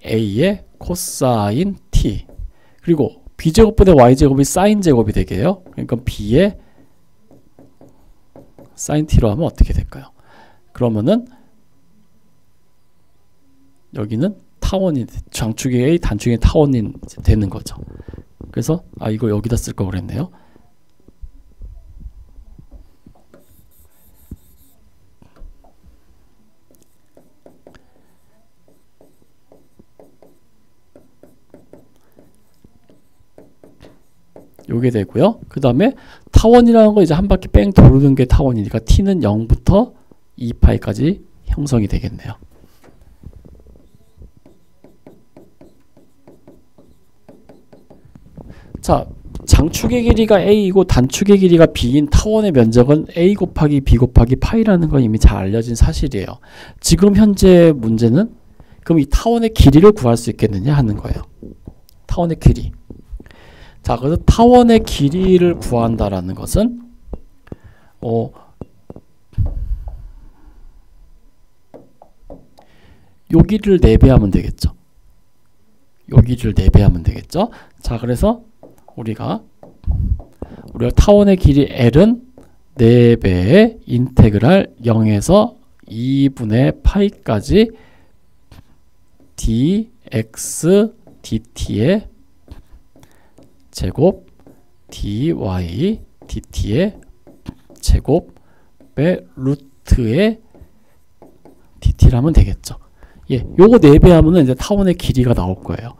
a의 코사인 t 그리고 b제곱분의 y제곱이 사인 제곱이 되게 해요. 그러니까 b의 사인 t로 하면 어떻게 될까요? 그러면은 여기는 타원이 장축이 a 단축이 타원이 되는 거죠. 그래서 이거 여기다 쓸 걸 그랬네요. 요게 되고요. 그 다음에 타원이라는 거 이제 한 바퀴 뺑 도는 게 타원이니까 t는 0부터 2파이까지 형성이 되겠네요. 자, 장축의 길이가 a이고 단축의 길이가 b인 타원의 면적은 a 곱하기 b 곱하기 파이라는 건 이미 잘 알려진 사실이에요. 지금 현재 문제는 그럼 이 타원의 길이를 구할 수 있겠느냐 하는 거예요. 타원의 길이. 자, 그래서 타원의 길이를 구한다라는 것은 요 길이를 4배하면 되겠죠. 요 길이를 4배하면 되겠죠. 자, 그래서 우리가 타원의 길이 L은 4배의 인테그랄 0에서 2분의 파이까지 dx dt의 제곱 dy dt의 제곱의 루트의 dt라면 되겠죠. 예, 요거 4배 하면은 이제 타원의 길이가 나올 거예요.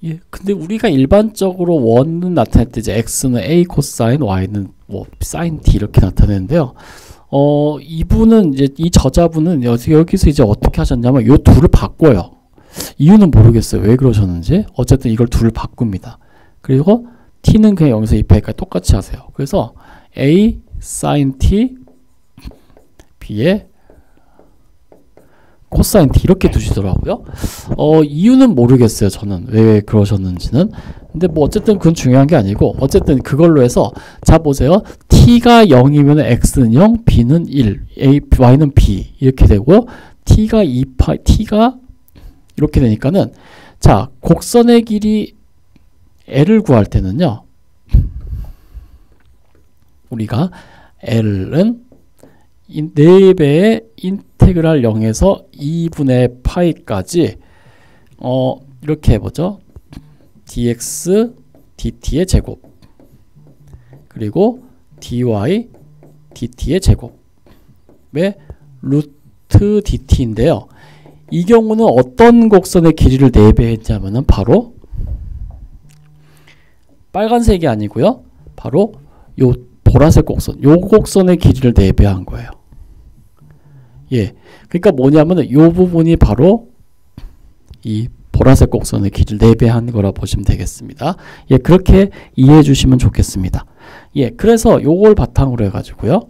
예, 근데 우리가 일반적으로 원은 나타낼 때 이제 x는 a 코사인, y는 뭐 사인 d 이렇게 나타내는데요. 이분은 이제 이 저자분은 여기서 이제 어떻게 하셨냐면 요 둘을 바꿔요. 이유는 모르겠어요. 왜 그러셨는지. 어쨌든 이걸 둘을 바꿉니다. 그리고 t는 그냥 0에서 2파이까지 똑같이 하세요. 그래서 a sin t b의 코사인 t 이렇게 두시더라고요. 이유는 모르겠어요. 저는 왜 그러셨는지는. 근데 뭐 어쨌든 그건 중요한 게 아니고 어쨌든 그걸로 해서 자 보세요. t가 0이면 x는 0, b는 1, y는 b 이렇게 되고요. t가 2파 t가 이렇게 되니까는 자 곡선의 길이 l을 구할 때는요. 우리가 l은 4배의 인테그랄 0에서 2분의 파이까지 이렇게 해보죠. dx dt의 제곱 그리고 dy dt의 제곱의 루트 dt인데요. 이 경우는 어떤 곡선의 길이를 4배 했냐면은 바로 빨간색이 아니고요. 바로 요 보라색 곡선, 요 곡선의 길이를 4배 한 거예요. 예. 그러니까 뭐냐면은 요 부분이 바로 이 보라색 곡선의 길이를 4배 한 거라 보시면 되겠습니다. 예, 그렇게 이해해 주시면 좋겠습니다. 예, 그래서 요걸 바탕으로 해가지고요.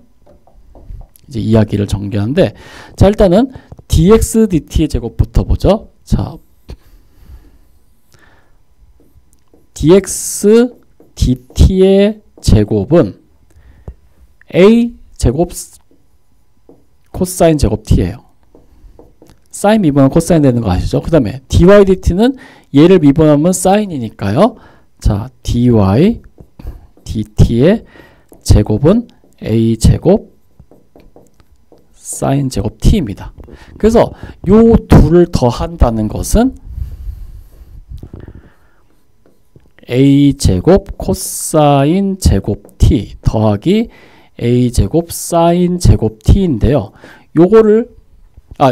이제 이야기를 전개하는데, 자, 일단은 dx dt의 제곱부터 보죠. 자, dx dt의 제곱은 a 제곱 코사인 제곱 t예요. 사인 미분하면 코사인 되는 거 아시죠? 그 다음에 dy dt는 얘를 미분하면 사인이니까요. 자, dy dt의 제곱은 a 제곱 사인 제곱 t입니다. 그래서 요 둘을 더한다는 것은 a 제곱 코사인 제곱 t 더하기 a 제곱 사인 제곱 t인데요. 요거를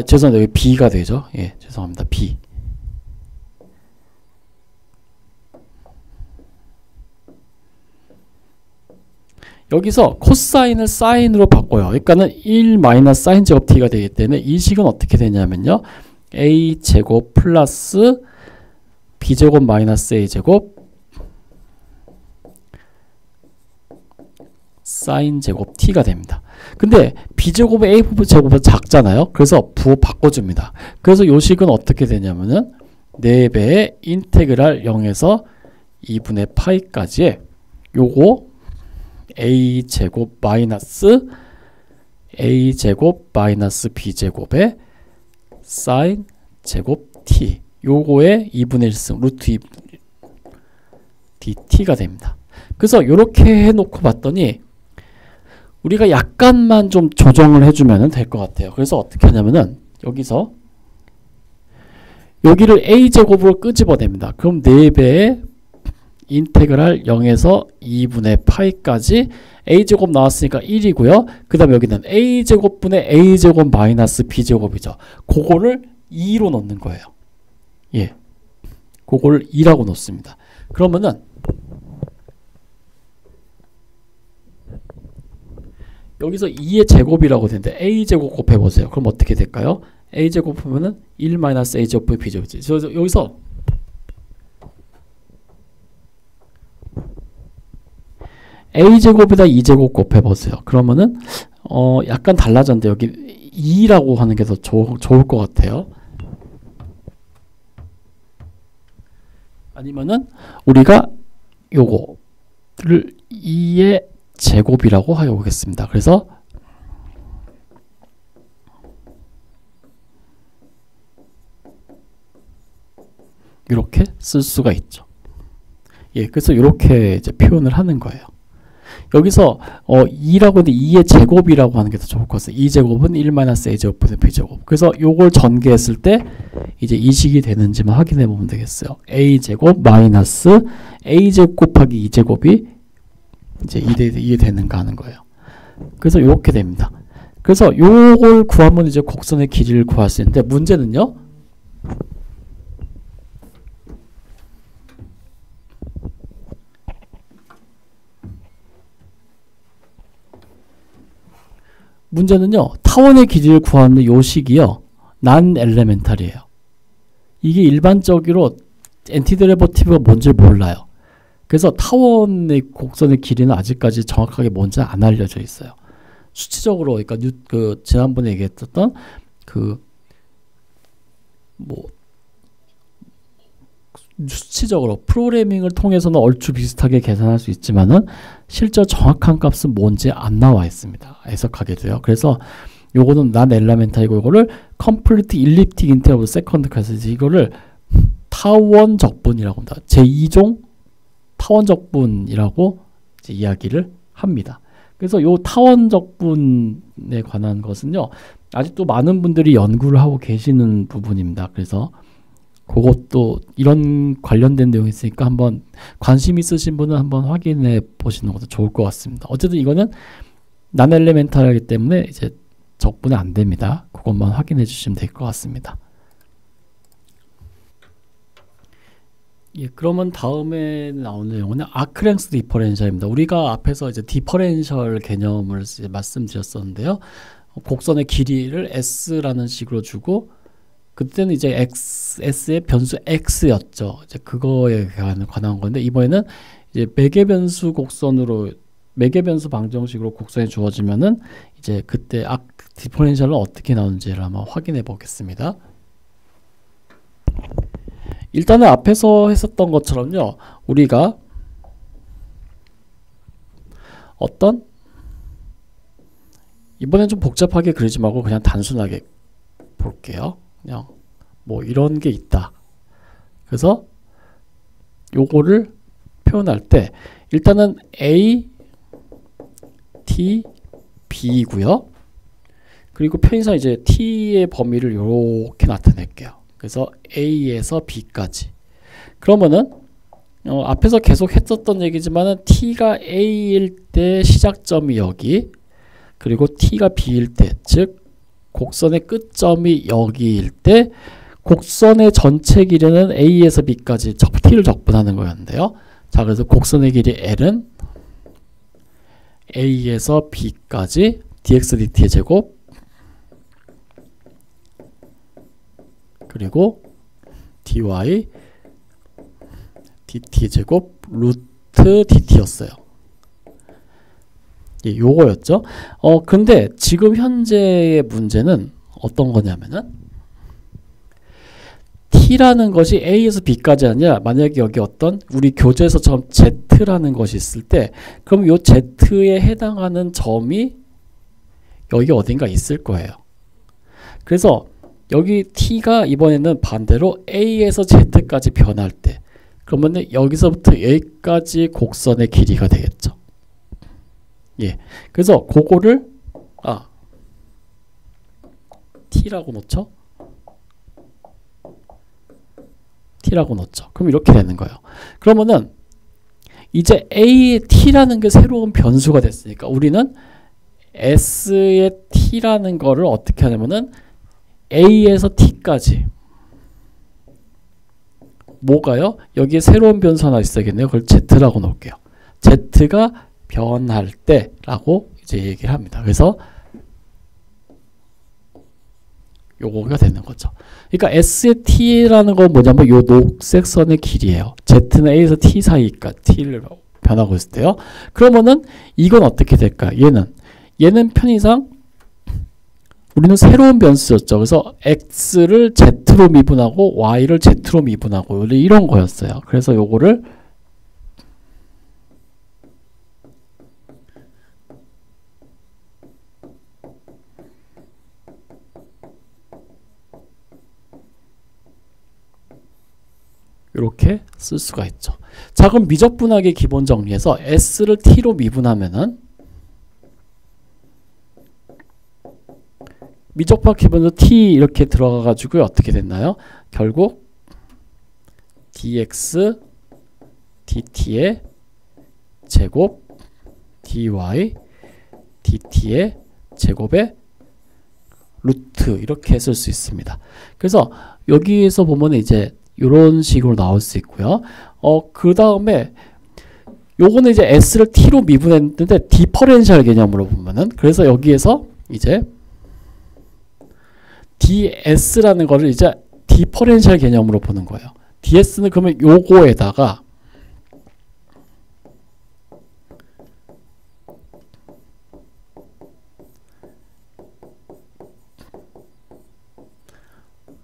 죄송합니다. 여기 b가 되죠. 예, 죄송합니다. b. 여기서 코사인을 사인으로 바꿔요. 그러니까는 1 마이너스 사인 제곱 t가 되기 때문에 이 식은 어떻게 되냐면요. a 제곱 플러스 b 제곱 마이너스 a 제곱 사인 제곱 t가 됩니다. 근데 b제곱의 a 제곱은 작잖아요. 그래서 부호 바꿔줍니다. 그래서 요 식은 어떻게 되냐면은 4배의 인테그랄 0에서 2분의 파이까지의 요거 a 제곱 마이너스 a 제곱 마이너스 b 제곱의 사인 제곱 t 요거의 2분의 1승 루트 2 dt가 됩니다. 그래서 요렇게 해놓고 봤더니 우리가 약간만 좀 조정을 해주면 될 것 같아요. 그래서 어떻게 하냐면은 여기서 여기를 a제곱으로 끄집어냅니다. 그럼 4배의 인테그랄 0에서 2분의 파이까지 a제곱 나왔으니까 1이고요. 그 다음에 여기는 a제곱분의 a제곱 마이너스 b제곱이죠. 그거를 2로 넣는 거예요. 예, 그거를 2라고 놓습니다. 그러면은 여기서 2의 제곱이라고 되는데 a제곱 곱해보세요. 그럼 어떻게 될까요? a제곱 곱하면은 1 마이너스 a제곱 b제곱이지. 그래서 여기서 a제곱에다 2제곱 곱해보세요. 그러면은 약간 달라졌는데 여기 2라고 하는 게 더 좋을 것 같아요. 아니면은 우리가 요거를 2의 제곱이라고 해보겠습니다. 그래서 이렇게 쓸 수가 있죠. 예, 그래서 이렇게 이제 표현을 하는 거예요. 여기서 2라고 했는데 2의 제곱이라고 하는 게 더 좋을 것 같아요. 2제곱은 1-a제곱분의 b제곱. 그래서 요걸 전개했을 때 이제 이 식이 되는지만 확인해 보면 되겠어요. a제곱 마이너스 a제곱 곱하기 2제곱이 이제 이게 되는가 하는 거예요. 그래서 이렇게 됩니다. 그래서 요걸 구하면 이제 곡선의 길이를 구할 수 있는데, 문제는요, 타원의 길이를 구하는 요 식이요, 난 엘레멘탈이에요. 이게 일반적으로 엔티데리버티브가 뭔지 몰라요. 그래서 타원의 곡선의 길이는 아직까지 정확하게 뭔지 안 알려져 있어요. 수치적으로, 그러니까 지난번에 얘기했던 수치적으로 프로그래밍을 통해서는 얼추 비슷하게 계산할 수 있지만은 실제 정확한 값은 뭔지 안 나와 있습니다. 해석하게도요. 그래서 요거는 난 엘레멘탈이고, 요거를 컴플리트 일립틱 인터벌 세컨드 클래스, 이거를 타원 적분이라고 합니다. 제2종 타원 적분이라고 이제 이야기를 합니다. 그래서 요 타원 적분에 관한 것은요, 아직도 많은 분들이 연구를 하고 계시는 부분입니다. 그래서 그것도 이런 관련된 내용이 있으니까 한번 관심 있으신 분은 한번 확인해 보시는 것도 좋을 것 같습니다. 어쨌든 이거는 난 엘레멘탈이기 때문에 이제 적분이 안 됩니다. 그것만 확인해 주시면 될 것 같습니다. 예, 그러면 다음에 나오는 내용은 아크랭스 디퍼렌셜입니다. 우리가 앞에서 이제 디퍼렌셜 개념을 이제 말씀드렸었는데요. 곡선의 길이를 s라는 식으로 주고, 그때는 이제 s의 변수 x였죠. 이제 그거에 관한 건데, 이번에는 이제 매개변수 곡선으로, 매개변수 방정식으로 곡선이 주어지면은 이제 그때 디퍼렌셜은 어떻게 나오는지를 한번 확인해 보겠습니다. 일단은 앞에서 했었던 것처럼요, 우리가 이번엔 좀 복잡하게 그리지 말고 그냥 단순하게 볼게요. 그냥 뭐 이런 게 있다. 그래서 요거를 표현할 때 일단은 A, T, B고요. 그리고 편의상 이제 T의 범위를 이렇게 나타낼게요. 그래서 A에서 B까지. 그러면은 앞에서 계속 했었던 얘기지만은 T가 A일 때 시작점이 여기, 그리고 T가 B일 때, 즉 곡선의 끝점이 여기일 때 곡선의 전체 길이는 A에서 B까지 T를 적분하는 거였는데요. 자, 그래서 곡선의 길이 L은 A에서 B까지 dx dt의 제곱, 그리고 dy dt 제곱 루트 dt였어요. 예, 요거였죠. 근데 지금 현재의 문제는 어떤 거냐면은 t라는 것이 a에서 b까지 아니라, 만약에 여기 어떤 우리 교재에서처럼 z라는 것이 있을 때, 그럼 요 z에 해당하는 점이 여기 어딘가 있을 거예요. 그래서 여기 t가 이번에는 반대로 a에서 z까지 변할 때, 그러면 여기서부터 여기까지 곡선의 길이가 되겠죠. 예, 그래서 그거를 t라고 놓죠. t라고 놓죠. 그럼 이렇게 되는 거예요. 그러면은 이제 a의 t라는 게 새로운 변수가 됐으니까 우리는 s의 t라는 거를 어떻게 하냐면은 a에서 t까지, 뭐가요? 여기에 새로운 변수 하나 있어야겠네요. 그걸 z라고 놓을게요. z가 변할 때라고 이제 얘기를 합니다. 그래서 요거가 되는 거죠. 그러니까 s의 t라는 건 뭐냐면 요 녹색 선의 길이에요. z는 a에서 t 사이까지 t를 변하고 있을 때요. 그러면은 이건 어떻게 될까? 얘는 편의상 우리는 새로운 변수였죠. 그래서 x를 z로 미분하고 y를 z로 미분하고 이런 거였어요. 그래서 요거를 이렇게 쓸 수가 있죠. 자, 그럼 미적분학의 기본 정리에서 S를 T로 미분하면은 미적분학 기본으로 T 이렇게 들어가 가지고 어떻게 됐나요? 결국 dx dt의 제곱 dy dt의 제곱의 루트 이렇게 쓸 수 있습니다. 그래서 여기에서 보면 이제 이런 식으로 나올 수 있고요. 그 다음에 요거는 이제 s를 t로 미분했는데 디퍼렌셜 개념으로 보면은 그래서 여기에서 이제 ds라는 거를 이제 디퍼렌셜 개념으로 보는 거예요. ds는 그러면 요거에다가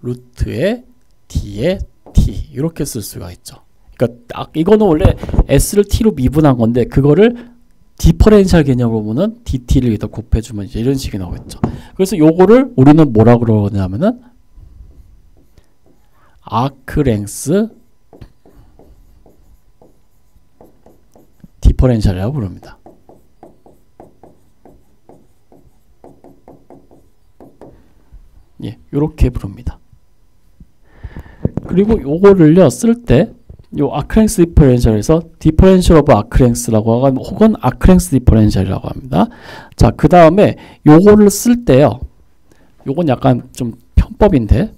루트의 d의 t 이렇게 쓸 수가 있죠. 그러니까 이거는 원래 s를 t로 미분한 건데 그거를 디퍼렌셜 개념으로 보면 dt를 여기다 곱해주면 이제 이런 식이 나오겠죠. 그래서 요거를 우리는 뭐라 그러냐면은 아크랭스 디퍼렌셜이라고 부릅니다. 예, 요렇게 부릅니다. 그리고 요거를요 쓸 때 요 아크랭스 디퍼렌셜에서 디퍼렌셜 오브 아크랭스라고 하고 혹은 아크랭스 디퍼렌셜이라고 합니다. 자, 그 다음에 요거를 쓸 때요. 요건 약간 좀 편법인데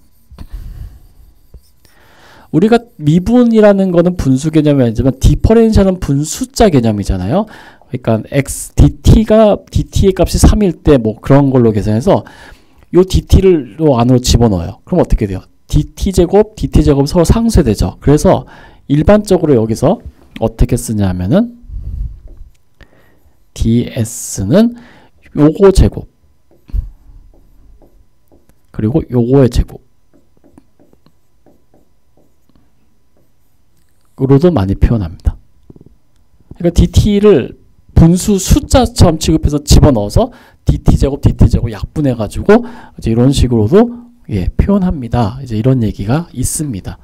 우리가 미분이라는 거는 분수 개념이 아니지만 디퍼렌셜은 분수자 개념이잖아요. 그러니까 x dt가 dt의 값이 3일 때 뭐 그런 걸로 계산해서 요 dt를 요 안으로 집어넣어요. 그럼 어떻게 돼요? dt제곱, dt제곱 서로 상쇄되죠. 그래서 일반적으로 여기서 어떻게 쓰냐면은 ds는 요거 제곱 그리고 요거의 제곱 으로도 많이 표현합니다. 그러니까 dt를 분수 숫자처럼 취급해서 집어넣어서 dt제곱, dt제곱 약분해가지고 이제 이런 식으로도 예, 표현합니다. 이제 이런 얘기가 있습니다.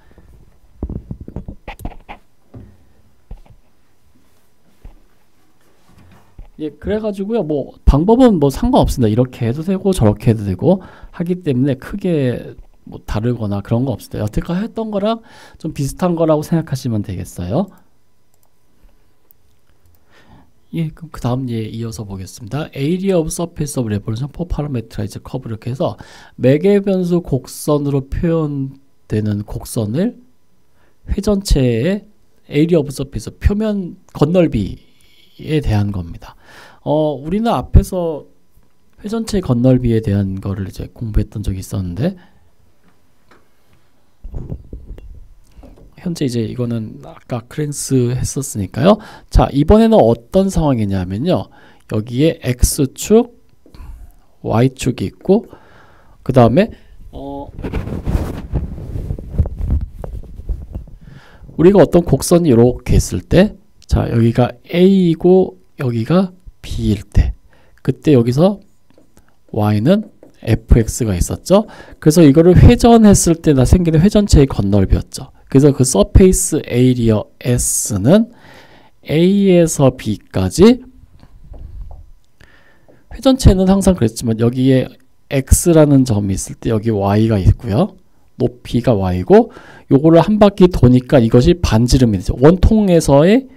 예, 그래가지고요, 뭐, 방법은 뭐 상관없습니다. 이렇게 해도 되고, 저렇게 해도 되고, 하기 때문에 크게 뭐 다르거나 그런 거 없어요. 여태까지 했던 거랑 좀 비슷한 거라고 생각하시면 되겠어요. 예, 그럼 그 다음 예 이어서 보겠습니다. Area of Surface of Revolution for Parameterized Curve 이렇게 해서 매개 변수 곡선으로 표현되는 곡선을 회전체의 Area of Surface 표면 건널비에 대한 겁니다. 우리는 앞에서 회전체 건널비에 대한 거를 이제 공부했던 적이 있었는데 현재 이제 이거는 아까 크랭스 했었으니까요. 자, 이번에는 어떤 상황이냐면요. 여기에 X축, Y축이 있고 그 다음에 우리가 어떤 곡선이 이렇게 있을 때 자, 여기가 A이고 여기가 B일 때 그때 여기서 Y는 fx가 있었죠. 그래서 이거를 회전했을 때 생기는 회전체의 건널비였죠. 그래서 그 서페이스 에이리어 S는 A에서 B까지 회전체는 항상 그랬지만 여기에 X라는 점이 있을 때 여기 Y가 있고요. 높이가 Y고 요거를 한 바퀴 도니까 이것이 반지름이 되죠. 원통에서의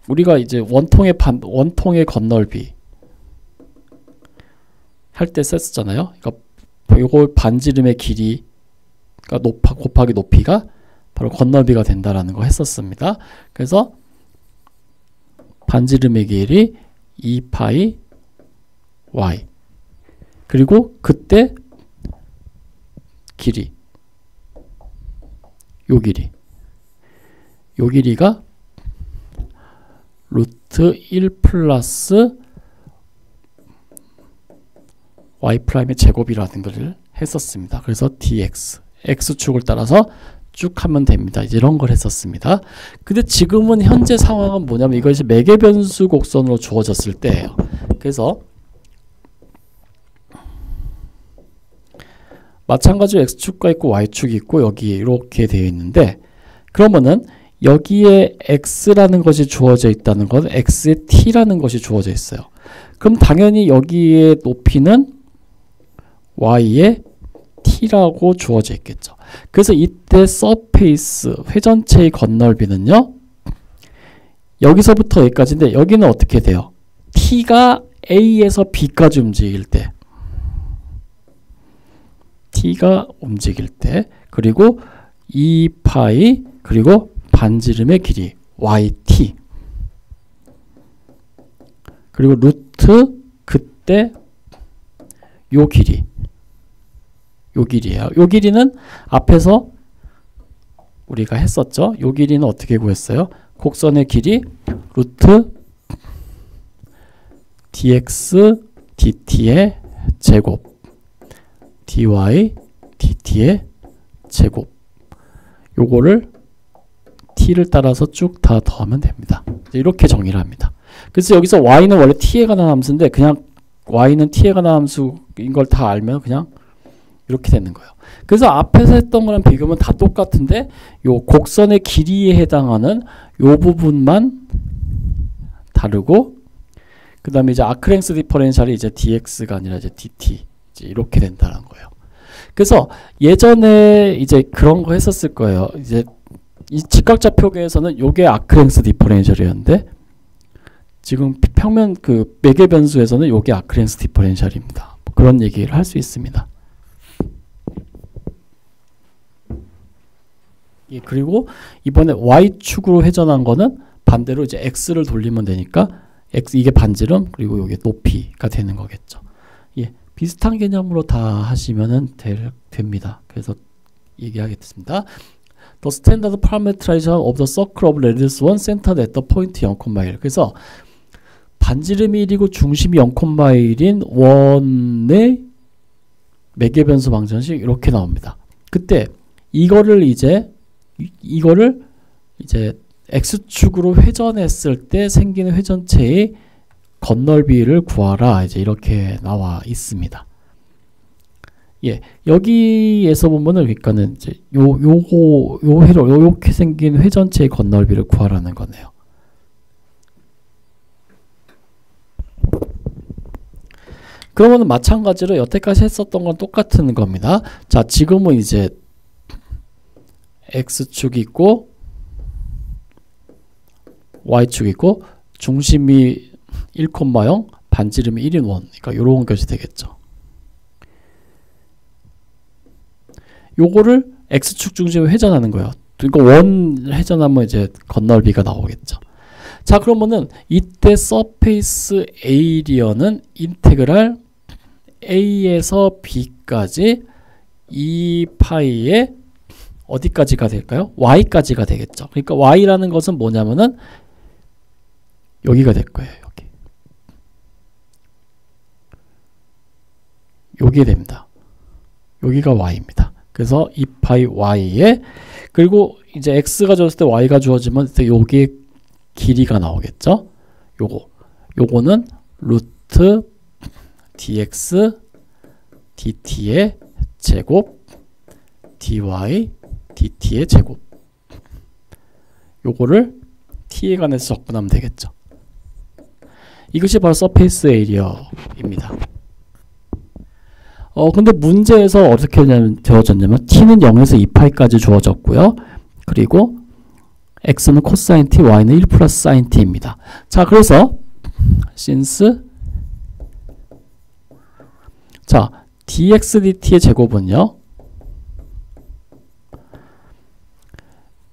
우리가 이제 원통의 건널비 할 때 썼잖아요. 그러니까 요거 반지름의 길이가 곱하기 높이가 바로 건널비가 된다라는 거 했었습니다. 그래서 반지름의 길이 2파이 y 그리고 그때 길이 요 길이가 루트 1 플러스 y'의 제곱이라는 것을 했었습니다. 그래서 dx, x축을 따라서 쭉 하면 됩니다. 이제 이런 걸 했었습니다. 근데 지금은 현재 상황은 뭐냐면 이것이 매개변수 곡선으로 주어졌을 때예요. 그래서 마찬가지로 x축과 있고 y축이 있고 여기 이렇게 되어 있는데 그러면은 여기에 x라는 것이 주어져 있다는 건 x에 t라는 것이 주어져 있어요. 그럼 당연히 여기에 높이는 y에 t라고 주어져 있겠죠. 그래서 이때 서페이스 회전체의 건널비는요. 여기서부터 여기까지인데 여기는 어떻게 돼요? t가 a에서 b까지 움직일 때 t가 움직일 때 그리고 2파이 그리고 반지름의 길이 yt 그리고 루트 그때 요 길이 요 길이에요. 요 길이는 앞에서 우리가 했었죠. 요 길이는 어떻게 구했어요? 곡선의 길이 루트 dx dt의 제곱 dy dt의 제곱 요거를 t를 따라서 쭉 다 더하면 됩니다. 이렇게 정의를 합니다. 그래서 여기서 y는 원래 t에 관한 함수인데 그냥 y는 t에 관한 함수인 걸 다 알면 그냥 이렇게 되는 거예요. 그래서 앞에서 했던 거랑 비교하면 다 똑같은데 요 곡선의 길이에 해당하는 요 부분만 다르고 그 다음에 이제 아크랭스 디퍼렌셜이 이제 dx가 아니라 이제 dt 이제 이렇게 된다는 거예요. 그래서 예전에 이제 그런 거 했었을 거예요. 이제 이 직각좌표계에서는 요게 아크랭스 디퍼렌셜이었는데 지금 평면 그 매개 변수에서는 요게 아크랭스 디퍼렌셜입니다. 뭐 그런 얘기를 할 수 있습니다. 예, 그리고 이번에 y축으로 회전한 거는 반대로 이제 x를 돌리면 되니까 x 이게 반지름 그리고 요게 높이가 되는 거겠죠. 예, 비슷한 개념으로 다 하시면은 됩니다. 그래서 얘기하겠습니다. The standard parameterization of the circle of radius 1 centered at the point 0,1. 그래서 반지름이 1이고 중심이 0,1인 원의 매개 변수 방정식 이렇게 나옵니다. 그때 이거를 이제 x축으로 회전했을 때 생기는 회전체의 건널비를 구하라. 이제 이렇게 나와 있습니다. 예, 여기에서 보면은 그러니까는 이제 요렇게 생긴 회전체의 건널비를 구하라는 거네요. 그러면은 마찬가지로 여태까지 했었던 건 똑같은 겁니다. 자, 지금은 이제 x축이 있고 y축이 있고 중심이 1,0 반지름이 1인 원 그러니까 요런 것이 되겠죠. 요거를 x축 중심을 회전하는 거예요. 이거 원 회전하면 이제 건널비가 나오겠죠. 자, 그러면은 이때 서페이스 에이리어는 인테그랄 a에서 b까지 2파이에 어디까지가 될까요? y까지가 되겠죠. 그러니까 y라는 것은 뭐냐면은 여기가 될 거예요. 여기 됩니다. 여기가 y입니다. 그래서 2파이 y에 그리고 이제 x가 주었을 때 y가 주어지면 여기에 길이가 나오겠죠. 요거는 루트 dx dt의 제곱 dy dt의 제곱 요거를 t에 관해서 적분하면 되겠죠. 이것이 바로 서페이스 에리어입니다. 근데 문제에서 어떻게 되어졌냐면 t는 0에서 2파이까지 주어졌고요. 그리고 x는 코사인 t, y는 1 플러스 사인 t입니다. 자, 그래서 since 자, dx dt의 제곱은요.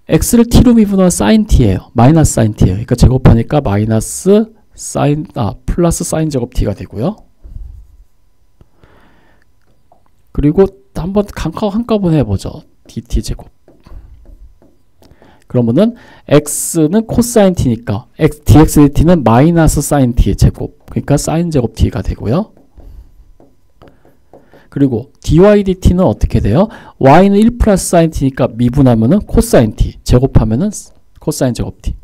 x를 t로 미분하면 sin t예요. 마이너스 sin t예요. 그러니까 제곱하니까 마이너스 sin 플러스 sin 제곱 t가 되고요. 그리고 한번 한꺼번에 해보죠. dt 제곱. 그러면은 x는 코사인 t니까 dx dt는 마이너스 sin t의 제곱. 그러니까 sin 제곱 t가 되고요. 그리고 dy dt는 어떻게 돼요? y는 1 플러스 sin t니까 미분하면은 코사인 t, 제곱하면은 코사인 제곱 t.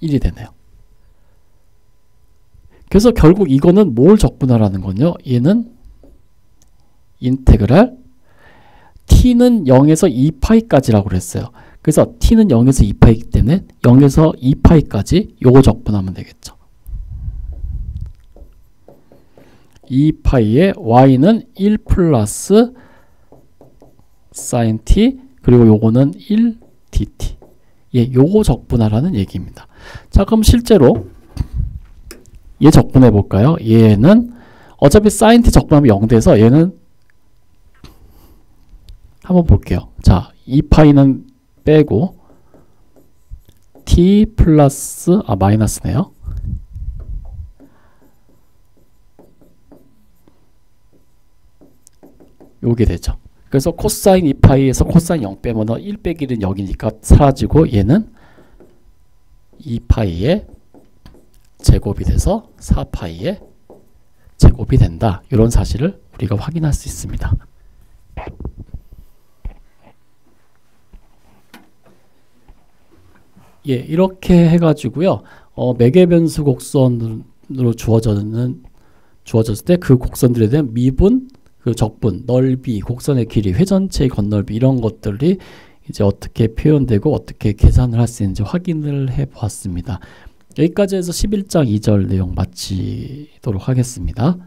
1이 되네요. 그래서 결국 이거는 뭘 적분하라는 건요? 얘는 인테그랄 t는 0에서 2파이까지라고 그랬어요. 그래서 t는 0에서 2파이기 때문에 0에서 2파이까지 요거 적분하면 되겠죠. 2파이에 y는 1 플러스 sin t 그리고 요거는 1 dt. 예, 요거 적분하라는 얘기입니다. 자, 그럼 실제로 얘 적분해 볼까요? 얘는 어차피 sin t 적분하면 0 돼서 얘는 한번 볼게요. 자, 2파이는 빼고 t 플러스 마이너스네요. 요게 되죠. 그래서 코사인 2파이에서 코사인 0 빼면 1 빼기 1은 0이니까 사라지고 얘는 2파이의 제곱이 돼서 4파이의 제곱이 된다. 이런 사실을 우리가 확인할 수 있습니다. 예, 이렇게 해가지고요. 매개 변수 곡선으로 주어졌을 때 그 곡선들에 대한 미분, 그 적분, 넓이, 곡선의 길이, 회전체의 건널비 이런 것들이 이제 어떻게 표현되고 어떻게 계산을 할 수 있는지 확인을 해 보았습니다. 여기까지 해서 11장 2절 내용 마치도록 하겠습니다.